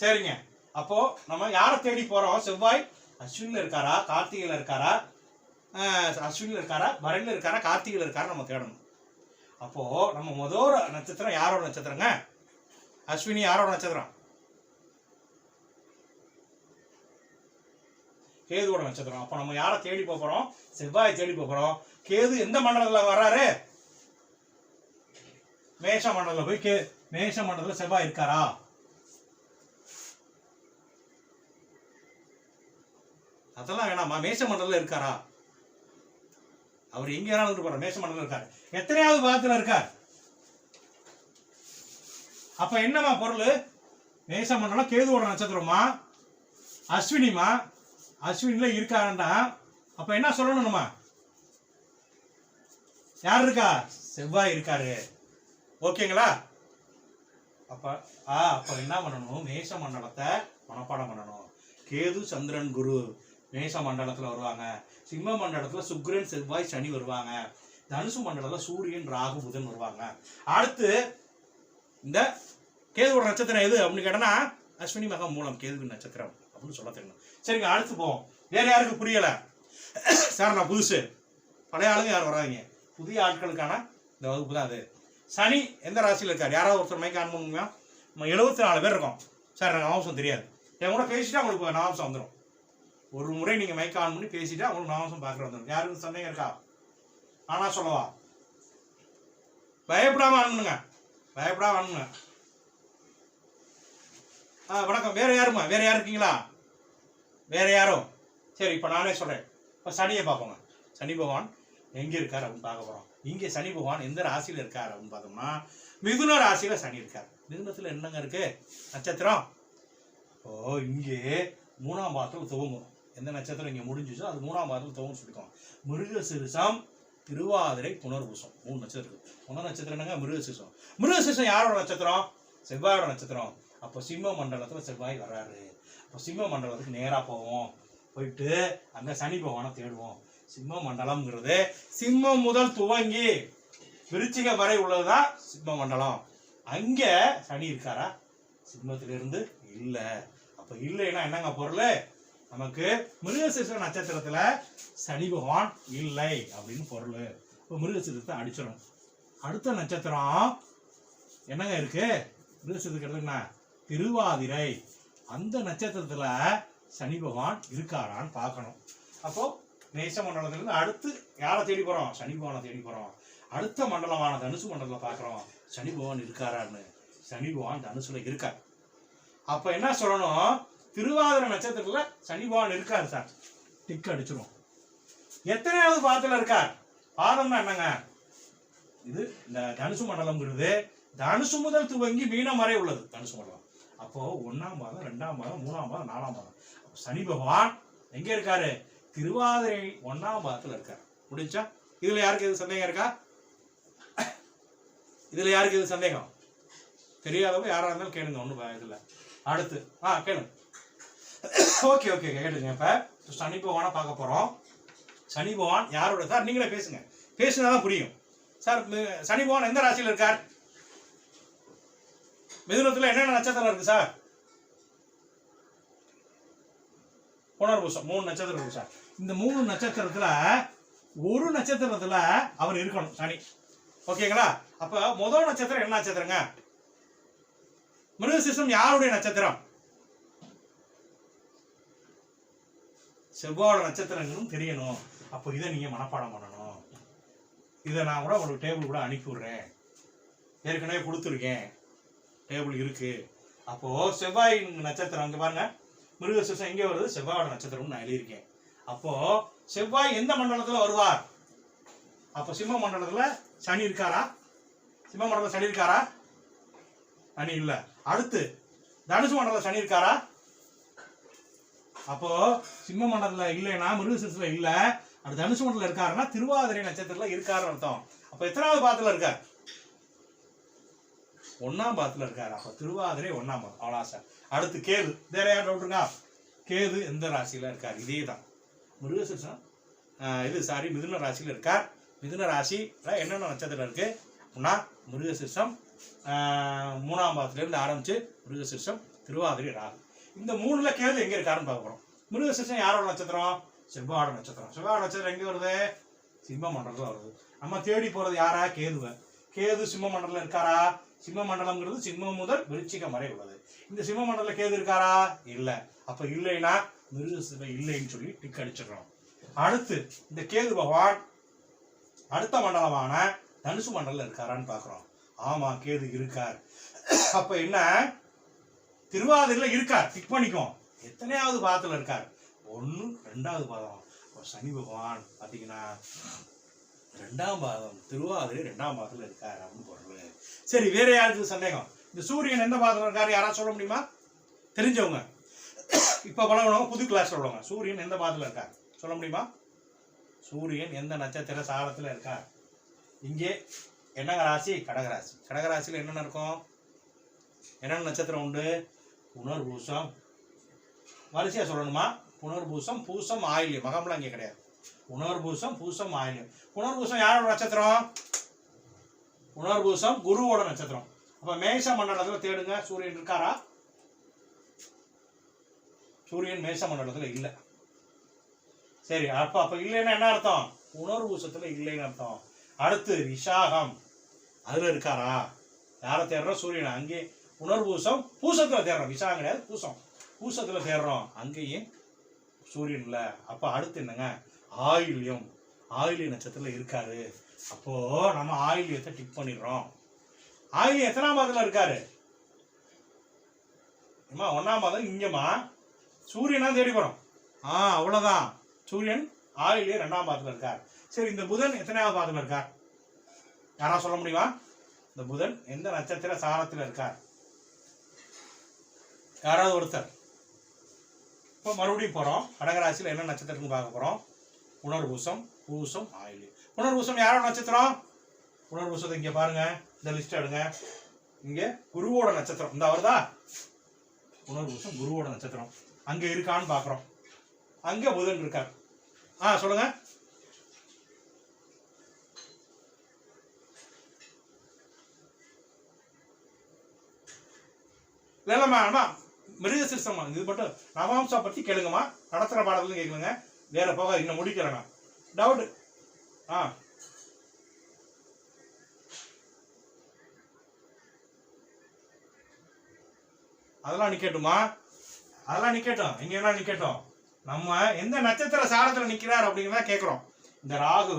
சரிங்க. அப்போ நம்ம யாரை தேடி போறோம்? செவ்வாய் அஸ்வினில இருக்காரா, கார்த்திகையில இருக்காரா, அஸ்வினில இருக்காரா, பரணில இருக்காரா, கார்த்திகையில இருக்காரா நம்ம தேடணும். அப்போ நம்ம முதல் நட்சத்திரம் யாரோட நட்சத்திரங்க? அஸ்வினி யாரோட நட்சத்திரம்? கேதுவோட நட்சத்திரம். அப்ப நம்ம யாரை தேடி போறோம்? செவ்வாயை தேடி போறோம். கேது எந்த மண்டலத்துல வர்றாரு? மேஷ மண்டலத்துல போய் மேஷ மண்டலத்துல செவ்வாய் இருக்காரா? அதெல்லாம் வேணாமா? மேஷ மண்டலத்துல இருக்காரா? அவர் எங்க வேணாலும் போறார். மேஷ மண்டலம் இருக்காரு. எத்தனையாவது பாதத்துல இருக்கார்? அப்ப என்னமா பொருள்? மேஷ மண்டலம் கேதுவோட நட்சத்திரமா, அஸ்வினிமா, அஸ்வினில இருக்காருண்டா. அப்ப என்ன சொல்லணும் நம்ம? யார் இருக்கா? செவ்வாய் இருக்காரு. ஓகேங்களா? அப்ப அப்ப என்ன பண்ணணும்? மேஷ மண்டலத்தை மனப்பாடம் பண்ணணும். கேது சந்திரன் குரு மேஷ மண்டலத்துல வருவாங்க. சிம்ம மண்டலத்துல சுக்கிரன் செவ்வாய் சனி வருவாங்க. தனுசு மண்டலத்துல சூரியன் ராகு புதன் வருவாங்க. அடுத்து இந்த கேதுவோட நட்சத்திரம் எது அப்படின்னு கேட்டனா அஸ்வினி மகம் மூலம் கேதுவின் நட்சத்திரம் அப்படின்னு சொல்ல தெரியணும். சரிங்க, அடுத்து போவோம். வேற யாருக்கு புரியல சார்? நான் புதுசு, பழைய ஆளுங்க யாரும் வராதிங்க, புதிய ஆட்களுக்கான இந்த வகுப்பு தான் அது. சனி எந்த ராசியில் இருக்கார்? யாராவது ஒருத்தர் மைக்கு ஆன் பண்ணுங்க. 74 பேர் இருக்கோம் சார். எனக்கு நவாம்சம் தெரியாது. என் கூட பேசிட்டா உங்களுக்கு நவாம்சம் வந்துடும். ஒரு முறை நீங்க மைக் ஆன் பண்ணி பேசிட்டா உங்களுக்கு நவாம்சம் பார்க்குற வந்துடும். யாருக்கு சந்தேகம் இருக்கா? ஆனா சொல்லவா? பயப்படாம ஆனுங்க, பயப்படாம ஆனுங்க. வணக்கம். வேற யாருமா? வேற யார் இருக்கீங்களா? வேற யாரும்? சரி, இப்ப நானே சொல்றேன். இப்ப சனியை பார்ப்போங்க. சனி பகவான் எங்க இருக்காரு அப்படின்னு பார்க்க போறோம். இங்க சனி பகவான் எந்த ராசியில இருக்காரு அப்படின்னு பார்த்தோம்னா மிதுன ராசியில சனி இருக்காரு. மிதுனத்துல என்னங்க இருக்கு நட்சத்திரம்? இங்கே 3ஆம் பாதத்துல துவங்கும். எந்த நட்சத்திரம் இங்க முடிஞ்சிச்சோ அது 3ஆம் பாதத்துல துவங்கும் சொல்லிக்கோம். மிருகசீரிஷம், திருவாதிரை, புனர்பூசம் 3 நட்சத்திரம் இருக்கு. முதல் நட்சத்திரம் என்னங்க? மிருகசீரிஷம். மிருகசீரிஷம் யாரோட நட்சத்திரம்? செவ்வாயோட நட்சத்திரம். அப்போ சிம்ம மண்டலத்துல செவ்வாய் வர்றாரு. அப்போ சிம்ம மண்டலத்துக்கு நேரா போவோம். போயிட்டு அங்க சனி பகவானை தேடுவோம். சிம்ம மண்டலம்ங்கிறது சிம்மம் முதல் துவங்கி விருச்சிகம் வரை உள்ளதுதான் சிம்ம மண்டலம். அங்க சனி இருக்காரா? சிம்மத்திலிருந்து இல்ல. அப்ப இல்லைன்னா என்னங்க பொருள்? நமக்கு மிருகசீரிஷ நட்சத்திரத்துல சனி பகவான் இல்லை அப்படின்னு பொருள். இப்போ மிருகசீரிஷத்தை அடிச்சிடும். அடுத்த நட்சத்திரம் என்னங்க இருக்கு? மிருகசீரிஷத்துக்கு என்ன? திருவாதிரை. அந்த நட்சத்திரத்துல சனி பகவான் இருக்காரான்னு பார்க்கணும். அப்போ மேஷ மண்டலத்திலிருந்து அடுத்து யாரை தேடி போறோம்? சனி பகவானை தேடி போறோம். அடுத்த மண்டலமான தனுசு மண்டலத்துல பாக்குறோம் சனி பகவான் இருக்காரான்னு. சனி பகவான் தனுசுல இருக்கார். அப்ப என்ன சொல்லணும்? திருவாதிரை நட்சத்திரத்துல சனி பகவான் இருக்காரு சார். டிக் அடிச்சிடும். எத்தனையாவது பாதத்துல இருக்கார்? பாதம்னா என்னங்க? இது இந்த தனுசு மண்டலம்ங்கிறது தனுசு முதல் துவங்கி மீனம் வரை உள்ளது தனுசு மண்டலம். அப்போ 1ஆம் பாதம், 2ஆம் பாதம், 3ஆம் பாதம், 4ஆம் பாதம். சனி பகவான் எங்க இருக்காரு? திருவாதிரை 1ஆம் பாதத்துல இருக்காரு. முடிஞ்சா? இதுல யாருக்கு எது சந்தேகம் இருக்கா? இதுல யாருக்கு எது சந்தேகம்? தெரியாதவங்க யாரா இருந்தாலும் கேளுங்க, ஒன்றும் இதுல. அடுத்து கேளுங்க. ஓகே ஓகே கேளுங்க. இப்ப சனி பகவானை பார்க்க போறோம். சனி பகவான் யாரோட சார்? நீங்களே பேசுங்க, பேசுனாதான் புரியும் சார். சனி பகவான் எந்த ராசியில இருக்கார்? மிதுனத்துல என்னென்ன நட்சத்திரம் இருக்கு சார்? புனர்பூசம் 3 நட்சத்திரம் இருக்கு சார். இந்த 3 நட்சத்திரத்துல ஒரு நட்சத்திரத்துல அவர் இருக்கணும் சனி. ஓகேங்களா? அப்ப முதல் நட்சத்திரம் என்ன நட்சத்திரங்க? மிருகசீரிஷம் யாருடைய நட்சத்திரம்? செவ்வாயோட நட்சத்திரங்களும் தெரியணும். அப்போ இதை நீங்க மனப்பாடம் பண்ணணும். இதை நான் கூட ஒரு டேபிள் கூட அனுப்பி விடுறேன். ஏற்கனவே கொடுத்துருக்கேன், டேபிள் இருக்கு. அப்போ செவ்வாய் நட்சத்திரம் அங்க பாருங்க, மிருகசீரிஷம் எங்கே வருது? செவ்வாயோட நட்சத்திரம் நான் எழுதியிருக்கேன். அப்போ செவ்வாய் எந்த மண்டலத்துல வருவார்? அப்போ சிம்ம மண்டலத்துல சனி இருக்காரா? சிம்ம மண்டலத்துல சனி இருக்காரா? சனி இல்ல. அடுத்து தனுசு மண்டலத்துல சனி இருக்காரா? அப்போ சிம்ம மண்டலத்துல இல்லைன்னா மிருகசீரிஷத்துல இல்ல. அது தனுசு மண்டலத்துல இருக்காருன்னா திருவாதிரை நட்சத்திரத்துல இருக்காருன்னு அர்த்தம். அப்ப எத்தனாவது பாதத்துல இருக்கார்? 1ஆம் பாதத்துல இருக்காரு. அப்ப திருவாதிரை 1ஆம் பாதம். அவ்வளோ சார். அடுத்து கேது. வேற யார் டவுட் இருக்கா? கேது எந்த ராசியில இருக்கார்? இதே தான் மிருகசீரிஷம் மிதுன ராசியில இருக்கார். மிதுன ராசியில் என்னென்ன நட்சத்திரம் இருக்கு அப்படின்னா மிருகசீரிஷம், 3ஆம் பாதத்திலிருந்து ஆரம்பிச்சு மிருகசீரிஷம், திருவாதிரை, ராகு. இந்த 3ல கேது எங்க இருக்காருன்னு பார்க்க போறோம். மிருகசீரிஷம் யாரோட நட்சத்திரம்? செவ்வாயோட நட்சத்திரம். செவ்வாயோட நட்சத்திரம் எங்க வருது? சிம்ம மண்டலத்துல வருது. நம்ம தேடி போறது யாரா? கேதுவை. கேது சிம்ம மண்டலம் இருக்காரா? சிம்ம மண்டலம்ங்கிறது சிம்மம் முதல் விருச்சிகம் வரை உள்ளது. இந்த சிம்ம மண்டல கேது இருக்காரா? இல்ல. அப்ப இல்லைன்னா மிருகசீரிஷம் இல்லைன்னு சொல்லி டிக் அடிச்சிடறோம். அடுத்து இந்த கேது பகவான் அடுத்த மண்டலமான தனுசு மண்டலம் இருக்காரான்னு பாக்குறோம். ஆமா, கேது இருக்கார். அப்ப என்ன? திருவாதிரையில இருக்கார், டிக் பண்ணிக்கும். எத்தனையாவது பாதத்துல இருக்கார்? 1, 2வது பாதம். சனி பகவான் பாத்தீங்கன்னா 2ஆம் பாதம், திருவாதிரை 2ஆம் பாதத்துல இருக்காரு அப்படின்னு பொருள். சரி, வேற யாருக்கு சந்தேகம்? இந்த சூரியன் எந்த பாதத்துல இருக்காரு யாராவது சொல்ல முடியுமா? தெரிஞ்சவங்க இப்ப பழகணும், புது கிளாஸ் உள்ளவங்க. சூரியன் எந்த பாதத்துல இருக்கார் சொல்ல முடியுமா? சூரியன் எந்த நட்சத்திர சாரத்துல இருக்கார்? இங்கே என்னங்க ராசி? கடகராசி. கடகராசியில என்னென்ன இருக்கும்? என்னென்ன நட்சத்திரம் உண்டு? புனர்பூசம். வரிசையா சொல்லணுமா? புனர்பூசம், பூசம், ஆயில்யம். மகம்லாம் இங்கே கிடையாது. புனர்பூசம், பூசம், ஆயில்யம். புனர்பூசம் யாரோட நட்சத்திரம்? புனர்பூசம் குருவோட நட்சத்திரம். அப்ப மேஷ மண்டலத்துல தேடுங்க. சூரியன் இருக்காரா? சூரியன் மேஷ மண்டலத்துல இல்ல. சரி, அப்ப இல்லைன்னா என்ன அர்த்தம்? புனர்பூசத்துல இல்லைன்னு அர்த்தம். அடுத்து விசாகம், அதுல இருக்காரா? யாரை தேடுறோம்? சூரியன். அங்கே புனர்பூசம் பூசத்துல தேடுறோம். விசாகம் கிடையாது, பூசம். பூசத்துல தேடுறோம், அங்கேயும் சூரியன் இல்ல. அப்ப அடுத்து என்னங்க? ஆயில்யம். ஆயில்ய நட்சத்திரத்துல இருக்காரு. அப்போ நம்ம ஆயில்யத்தை டிக் பண்ணிடுறோம். ஆயில்யம் எத்தனாம் பாதத்துல இருக்காரு? 1ஆம் பாதம். இங்கம்மா சூரியனா தேடி போறோம். அவ்வளவுதான். சூரியன் ஆயில்ய 2ஆம் பாதத்துல இருக்கார். சரி, இந்த புதன் எத்தனையாவது பாதத்துல இருக்கார்? யாரா சொல்ல முடியுமா? இந்த புதன் எந்த நட்சத்திர சாரத்துல இருக்கார்? யாராவது ஒருத்தர். இப்போ மறுபடியும் போறோம். கடகராசியில் என்ன நட்சத்திரம்னு பார்க்க போறோம். புனர்பூசம், பூசம், ஆயில்யம். புனர்பூசம் யாரோட நட்சத்திரம்? புனர்பூசத்தை இங்க பாருங்க, இந்த லிஸ்ட் எடுங்க. இங்க குருவோட நட்சத்திரம் இந்த வருதா? புனர்பூசம் குருவோட நட்சத்திரம். அங்க இருக்கான்னு பாக்குறோம். அங்க புதன் இருக்கார். சொல்லுங்க. இல்லம்மா, மிருகசீரிஷம் இது மட்டும் நவாம்சம் பத்தி கேளுங்கம்மா. நடத்துற பாடத்துல கேட்கலுங்க, வேற போக இன்னும் முடிக்கிறேங்க. டவுட்? அதெல்லாம் நிக்கட்டுமா? அதெல்லாம் நிக்கட்டும். இங்க எல்லாம் நிக்கட்டும். நம்ம எந்த நட்சத்திர சாரத்துல நிக்கிறார் அப்படிங்கிறத கேட்கிறோம். இந்த ராகு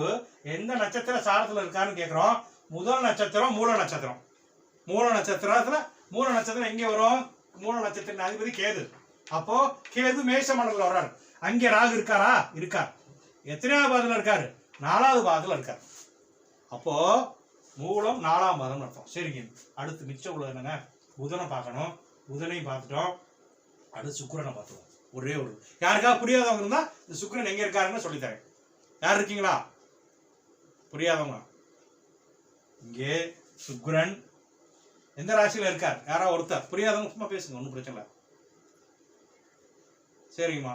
எந்த நட்சத்திர சாரத்துல இருக்காருன்னு கேட்கிறோம். முதல் நட்சத்திரம் மூல நட்சத்திரம். மூல நட்சத்திரம் எங்க வரும்? மூல நட்சத்திர அதிபதி கேது. அப்போ கேது மேஷ மண்டலத்துல வர்றாரு. அங்கே ராகு இருக்காரா? இருக்கார். எத்தனையாவது பாதத்துல இருக்காரு? 4ஆவது பாதத்துல இருக்காரு. அப்போ மூலம் 4ஆம் பாதம் அர்த்தம். சரிங்க, அடுத்து மிச்சம் உள்ளது என்னங்க? புதனை பார்க்கணும். புதனையும் பார்த்துட்டோம். அடுத்து சுக்கிரனை பார்த்துருவோம். ஒரே ஒரு யாருக்காவது புரியாதவங்க இருந்தா இந்த சுக்கிரன் எங்க இருக்காருன்னு சொல்லித்தரேன். யார் இருக்கீங்களா? புரியாதவங்க. இங்கே சுக்கிரன் எந்த ராசியில இருக்கார்? யாரா ஒருத்தர். புரியாதவங்க சும்மா பேசுங்க, ஒன்றும் பிரச்சனை இல்லை. சரிங்கம்மா,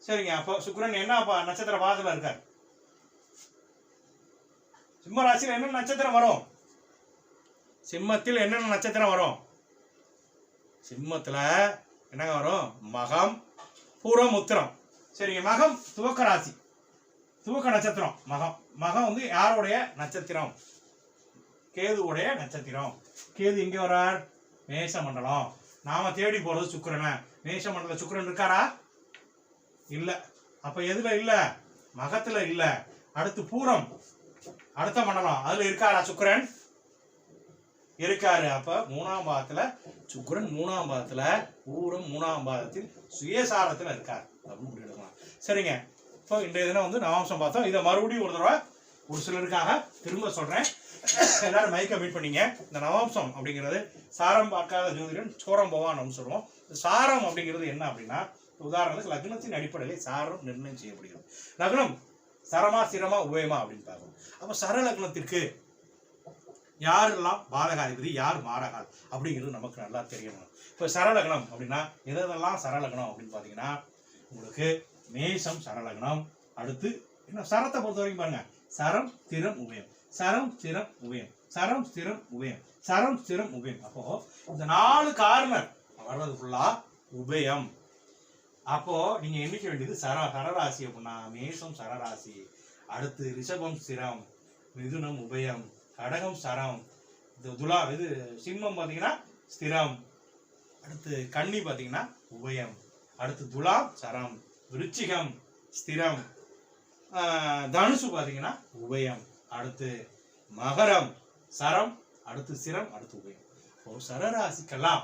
சரிங்க. அப்போ சுக்கிரன் என்ன நட்சத்திர பாதத்துல இருக்கார்? சிம்ம ராசியில என்ன நட்சத்திரம் வரும்? சிம்மத்தில் என்னென்ன நட்சத்திரம் வரும்? சிம்மத்துல என்னங்க வரும்? மகம், பூரம், உத்திரம். சரிங்க, மகம் துவக்க ராசி, துவக்க நட்சத்திரம். மகம் வந்து யாருடைய நட்சத்திரம்? கேதுவுடைய நட்சத்திரம். கேது எங்க வர்றார்? மேஷ மண்டலம். நாம தேடி போறது சுக்கிரனை. மேஷ மண்டல சுக்கிரன் இருக்காரா? இல்ல. அப்ப எதுல இல்ல? மகத்துல இல்ல. அடுத்து பூரம், அடுத்த மண்டலம், அதுல இருக்காரா சுக்கிரன்? இருக்காரு. அப்ப 3ஆம் பாதத்துல சுக்கிரன், 3ஆம் பாதத்துல பூரம், 3ஆம் பாதத்தில் சுயசாரத்துல இருக்கார் அப்படின்னு முடிவெடுக்கலாம். சரிங்க, இப்போ இன்றைய தினம் வந்து நவாம்சம் பார்த்தோம். இதை மறுபடியும் ஒரு தடவை ஒரு சிலருக்காக திரும்ப சொல்றேன். எல்லாரும் மைக்க மீட் பண்ணீங்க. இந்த நவாம்சம் அப்படிங்கிறது சாரம் பார்க்காத ஜோதிடன் சோரம் போவான்னு சொல்லுவோம். சாரம் அப்படிங்கிறது என்ன அப்படின்னா, உதாரணத்துக்கு லக்னத்தின் அடிப்படையில் சாரம் நிர்ணயம் செய்யப்படுகிறது. லக்னம் சரமா, சிரமா, உபயமா அப்படின்னு பார்க்கணும். அப்ப சர லக்னத்திற்கு யாரெல்லாம் பாதகாதிபதி, யார் மாரகால் அப்படிங்கிறது நமக்கு நல்லா தெரியணும். இப்போ சரலக்னம் அப்படின்னா எதெல்லாம் சரலக்னம் அப்படின்னு பார்த்தீங்கன்னா உங்களுக்கு மேஷம் சரலக்னம். அடுத்து என்ன சரத்தை பொறுத்த வரைக்கும் பாருங்க, சரம் ஸ்திரம் உபயம், சரம் ஸ்திரம் உபயம், சரம் ஸ்திரம் உபயம், சரம் ஸ்திரம் உபயம். அப்போ இந்த 4 கார்னர் வர்றது ஃபுல்லா உபயம். அப்போ நீங்க எண்ணிக்க வேண்டியது சரராசி அப்படின்னா மேஷம் சரராசி, அடுத்து ரிஷபம் ஸ்திரம், மிதுனம் உபயம், கடகம் சரம், துலா இது சிம்மம் பார்த்தீங்கன்னா ஸ்திரம், அடுத்து கன்னி பார்த்தீங்கன்னா உபயம், அடுத்து துலாம் சரம், விருச்சிகம் ஸ்திரம், தனுசு பார்த்தீங்கன்னா உபயம், அடுத்து மகரம் சரம், அடுத்து சிரம், அடுத்து உபயம். இப்போ சரராசிக்கெல்லாம்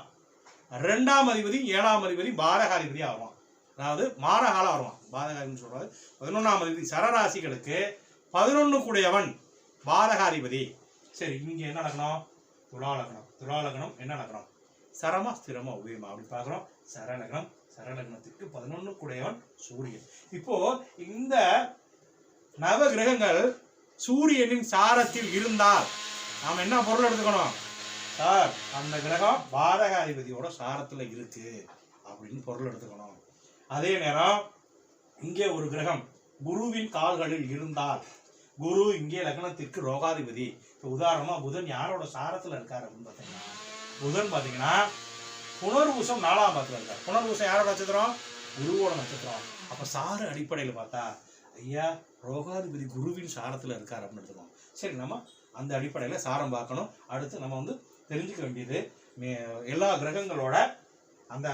2ஆம் அதிபதி 7ஆம் அதிபதி பாதகாதிபதியா வருவான், அதாவது மாரகால வருவான். பாதகாதிபதி சொல்றது 11ஆம் அதிபதி. சரராசிகளுக்கு 11 கூடையவன் பாதகாதிபதி. சரி, இங்க என்ன லக்னம்? துலாலக்னம். துலாலக்னம் என்ன லக்னம்? சரமா ஸ்திரமா உபயமா அப்படி பார்க்குறோம். சரலக்னம். சரலக்னத்துக்கு 11 கூடையவன் சூரியன். இப்போ இந்த நவ கிரகங்கள் சூரியனின் சாரத்தில் இருந்தால் நாம் என்ன பொருள் எடுத்துக்கணும்? சார், அந்த கிரகம் பாதகாதிபதியோட சாரத்துல இருக்கு அப்படின்னு பொருள் எடுத்துக்கணும். அதே நேரம் இங்கே ஒரு கிரகம் குருவின் கால்களில் இருந்தால், குரு இங்கே லக்னத்திற்கு ரோகாதிபதி. இப்போ உதாரணமா புதன் யாரோட சாரத்துல இருக்காரு அப்படின்னு பார்த்தீங்கன்னா, புதன் பார்த்தீங்கன்னா புனர்பூசம் 4ஆம் பாதத்துல இருக்கார். புனர்பூசம் யாரோட நட்சத்திரம்? குருவோட நட்சத்திரம். அப்ப சார அடிப்படையில் பார்த்தா ஐயா ரோகாதிபதி குருவின் சாரத்துல இருக்காரு அப்படின்னு எடுத்துக்கோம். சரி, நம்ம அந்த அடிப்படையில சாரம் பார்க்கணும். அடுத்து நம்ம வந்து தெரிஞ்சுக்க வேண்டியது எல்லா கிரகங்களோட அந்த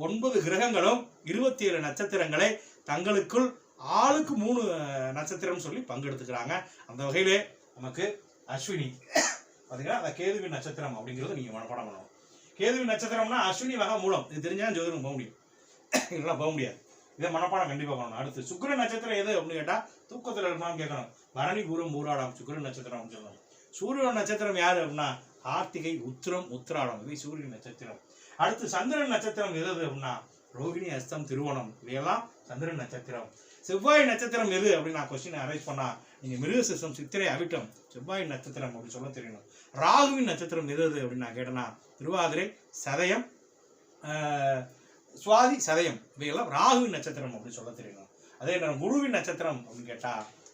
9 கிரகங்களும் 27 நட்சத்திரங்களை தங்களுக்குள் ஆளுக்கு 3 நட்சத்திரம் சொல்லி பங்கெடுத்துக்கிறாங்க. அந்த வகையிலே நமக்கு அஸ்வினி பார்த்தீங்கன்னா அந்த கேதுவின் நட்சத்திரம் அப்படிங்கிறது நீங்க மனப்பாடம் பண்ணணும். கேதுவின் நட்சத்திரம்னா அஸ்வினி வகை மூலம், இது தெரிஞ்சா ஜோதிடம் போக முடியும், இல்லைன்னா போக முடியாது. இதை மனப்பாடம் கண்டிப்பாக பண்ணணும். அடுத்து சுக்கிர நட்சத்திரம் எது அப்படின்னு கேட்டா தூக்கத்தில் இருக்கணும்னு கேட்கணும். பரணி பூரம் பூராடம் சுக்கிர நட்சத்திரம் அப்படின்னு சொல்லணும். சூரியன் நட்சத்திரம் யாரு அப்படின்னா கார்த்திகை உத்திரம் உத்திராடம், இது சூரியன் நட்சத்திரம். அடுத்து சந்திரன் நட்சத்திரம் எது அப்படின்னா ரோகிணி அஸ்தம் திருவோணம், இவையெல்லாம் சந்திரன் நட்சத்திரம். செவ்வாய் நட்சத்திரம் எது அப்படின்னா கொஸ்டின் அரேஞ்ச் பண்ணா நீங்க மிருகசிசம் சித்திரை அவிட்டம் செவ்வாய் நட்சத்திரம் அப்படின்னு சொல்ல தெரியணும். ராகுவின் நட்சத்திரம் எது அப்படின்னு நான் கேட்டேன்னா திருவாதிரை சதயம் சுவாதி சதயம், இவையெல்லாம் ராகுவின் நட்சத்திரம் அப்படின்னு சொல்ல தெரியணும். அதே நேரம் குருவின் நட்சத்திரம் அப்படின்னு கேட்டா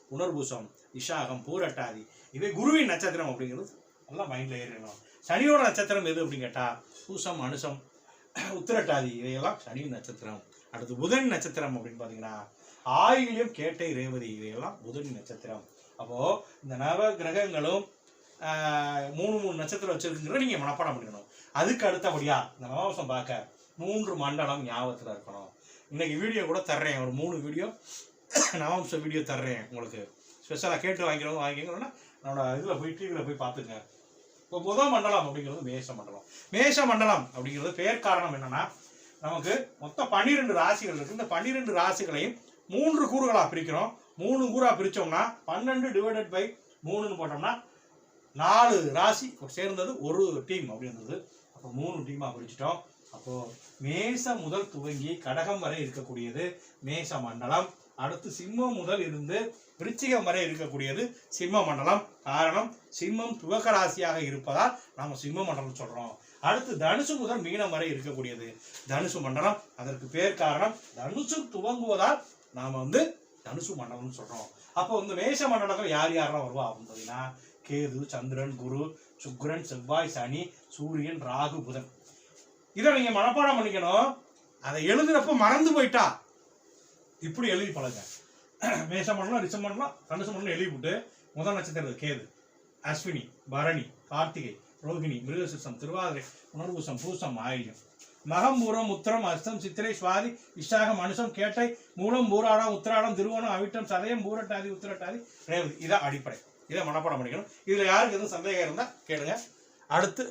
புனர்பூசம் விஷாகம் பூரட்டாதி, இவை குருவின் நட்சத்திரம் அப்படிங்கிறது நல்லா மைண்ட்ல ஏறிடணும். சனியோட நட்சத்திரம் எது அப்படின்னு கேட்டா பூசம் அனுசம் உத்திரட்டாதி, இவையெல்லாம் சனியின் நட்சத்திரம். அடுத்து புதன் நட்சத்திரம் அப்படின்னு பாத்தீங்கன்னா ஆயில்யம் கேட்டை ரேவதி, இவையெல்லாம் புதனின் நட்சத்திரம். அப்போ இந்த நவ கிரகங்களும் 3 நட்சத்திரம் வச்சிருக்குங்கிற நீங்க மனப்பாடம் பண்ணிக்கணும். அதுக்கு அடுத்தபடியா இந்த நவவசம் பார்க்க 3 மண்டலம் ஞாபகத்துல இருக்கணும். இன்னைக்கு வீடியோ கூட தர்றேன், ஒரு 3 வீடியோ நவம்ச வீடியோ தர்றேன் உங்களுக்கு. ஸ்பெஷலாக கேட்டு வாங்கிக்கணும்னா என்னோட இதில் போய் டிவியில் போய் பார்த்துங்க. இப்போ முதல் மண்டலம் அப்படிங்கிறது மேஷ மண்டலம். மேஷ மண்டலம் அப்படிங்கிறது பெயர் காரணம் என்னன்னா, நமக்கு மொத்தம் 12 ராசிகள் இருக்கு. இந்த 12 ராசிகளையும் 3 கூறுகளாக பிரிக்கிறோம். 3 கூறாக பிரித்தோம்னா 12 டிவைடட் பை 3ன்னு போட்டோம்னா 4 ராசி சேர்ந்தது ஒரு டீம் அப்படின்றது. அப்போ 3 டீமாக பிரிச்சிட்டோம். அப்போ மேஷம் முதல் துவங்கி கடகம் வரை இருக்கக்கூடியது மேஷ மண்டலம். அடுத்து சிம்மம் முதல் இருந்து விருச்சிகம் வரை இருக்கக்கூடியது சிம்ம மண்டலம். காரணம் சிம்மம் துவக்க ராசியாக இருப்பதால் நாம சிம்ம மண்டலம் சொல்றோம். அடுத்து தனுசு முதல் மீனம் வரை இருக்கக்கூடியது தனுசு மண்டலம். அதற்கு பேர் காரணம் தனுசு துவங்குவதால் நாம வந்து தனுசு மண்டலம் சொல்றோம். அப்போ இந்த மேஷ மண்டலங்கள் யார் யாரெல்லாம் வருவா அப்படின்னு பார்த்தீங்கன்னா கேது, சந்திரன், குரு, சுக்கிரன், செவ்வாய், சனி, சூரியன், ராகு, புதன். இதை நீங்க மனப்பாடம் பண்ணிக்கணும். அதை எழுதுறப்ப மறந்து போயிட்டா இப்படி எழுதி பழங்க. மேஷ மண்டலம், ரிஷப மண்டலம், தனுசு மண்டலம் எழுதி போட்டு முதல் நட்சத்திரம் கேது, அஸ்வினி, பரணி, கார்த்திகை, ரோகிணி, மிருகசிசம், திருவாதிரை, புனர்பூசம், பூசம், ஆயில்யம், மகம், பூரம், உத்திரம், அஸ்தம், சித்திரை, சுவாதி, விஷாகம், அனுசம், கேட்டை, மூலம், பூராடம், உத்திராடம், திருவோணம், அவிட்டம், சதயம், பூரட்டாதி, உத்திரட்டாதி, ரேவதி. இதான் அடிப்படை. இதை மனப்பாடம் பண்ணிக்கணும். இதுல யாருக்கு எதுவும் சந்தேகம் இருந்தா கேளுங்க. அடுத்து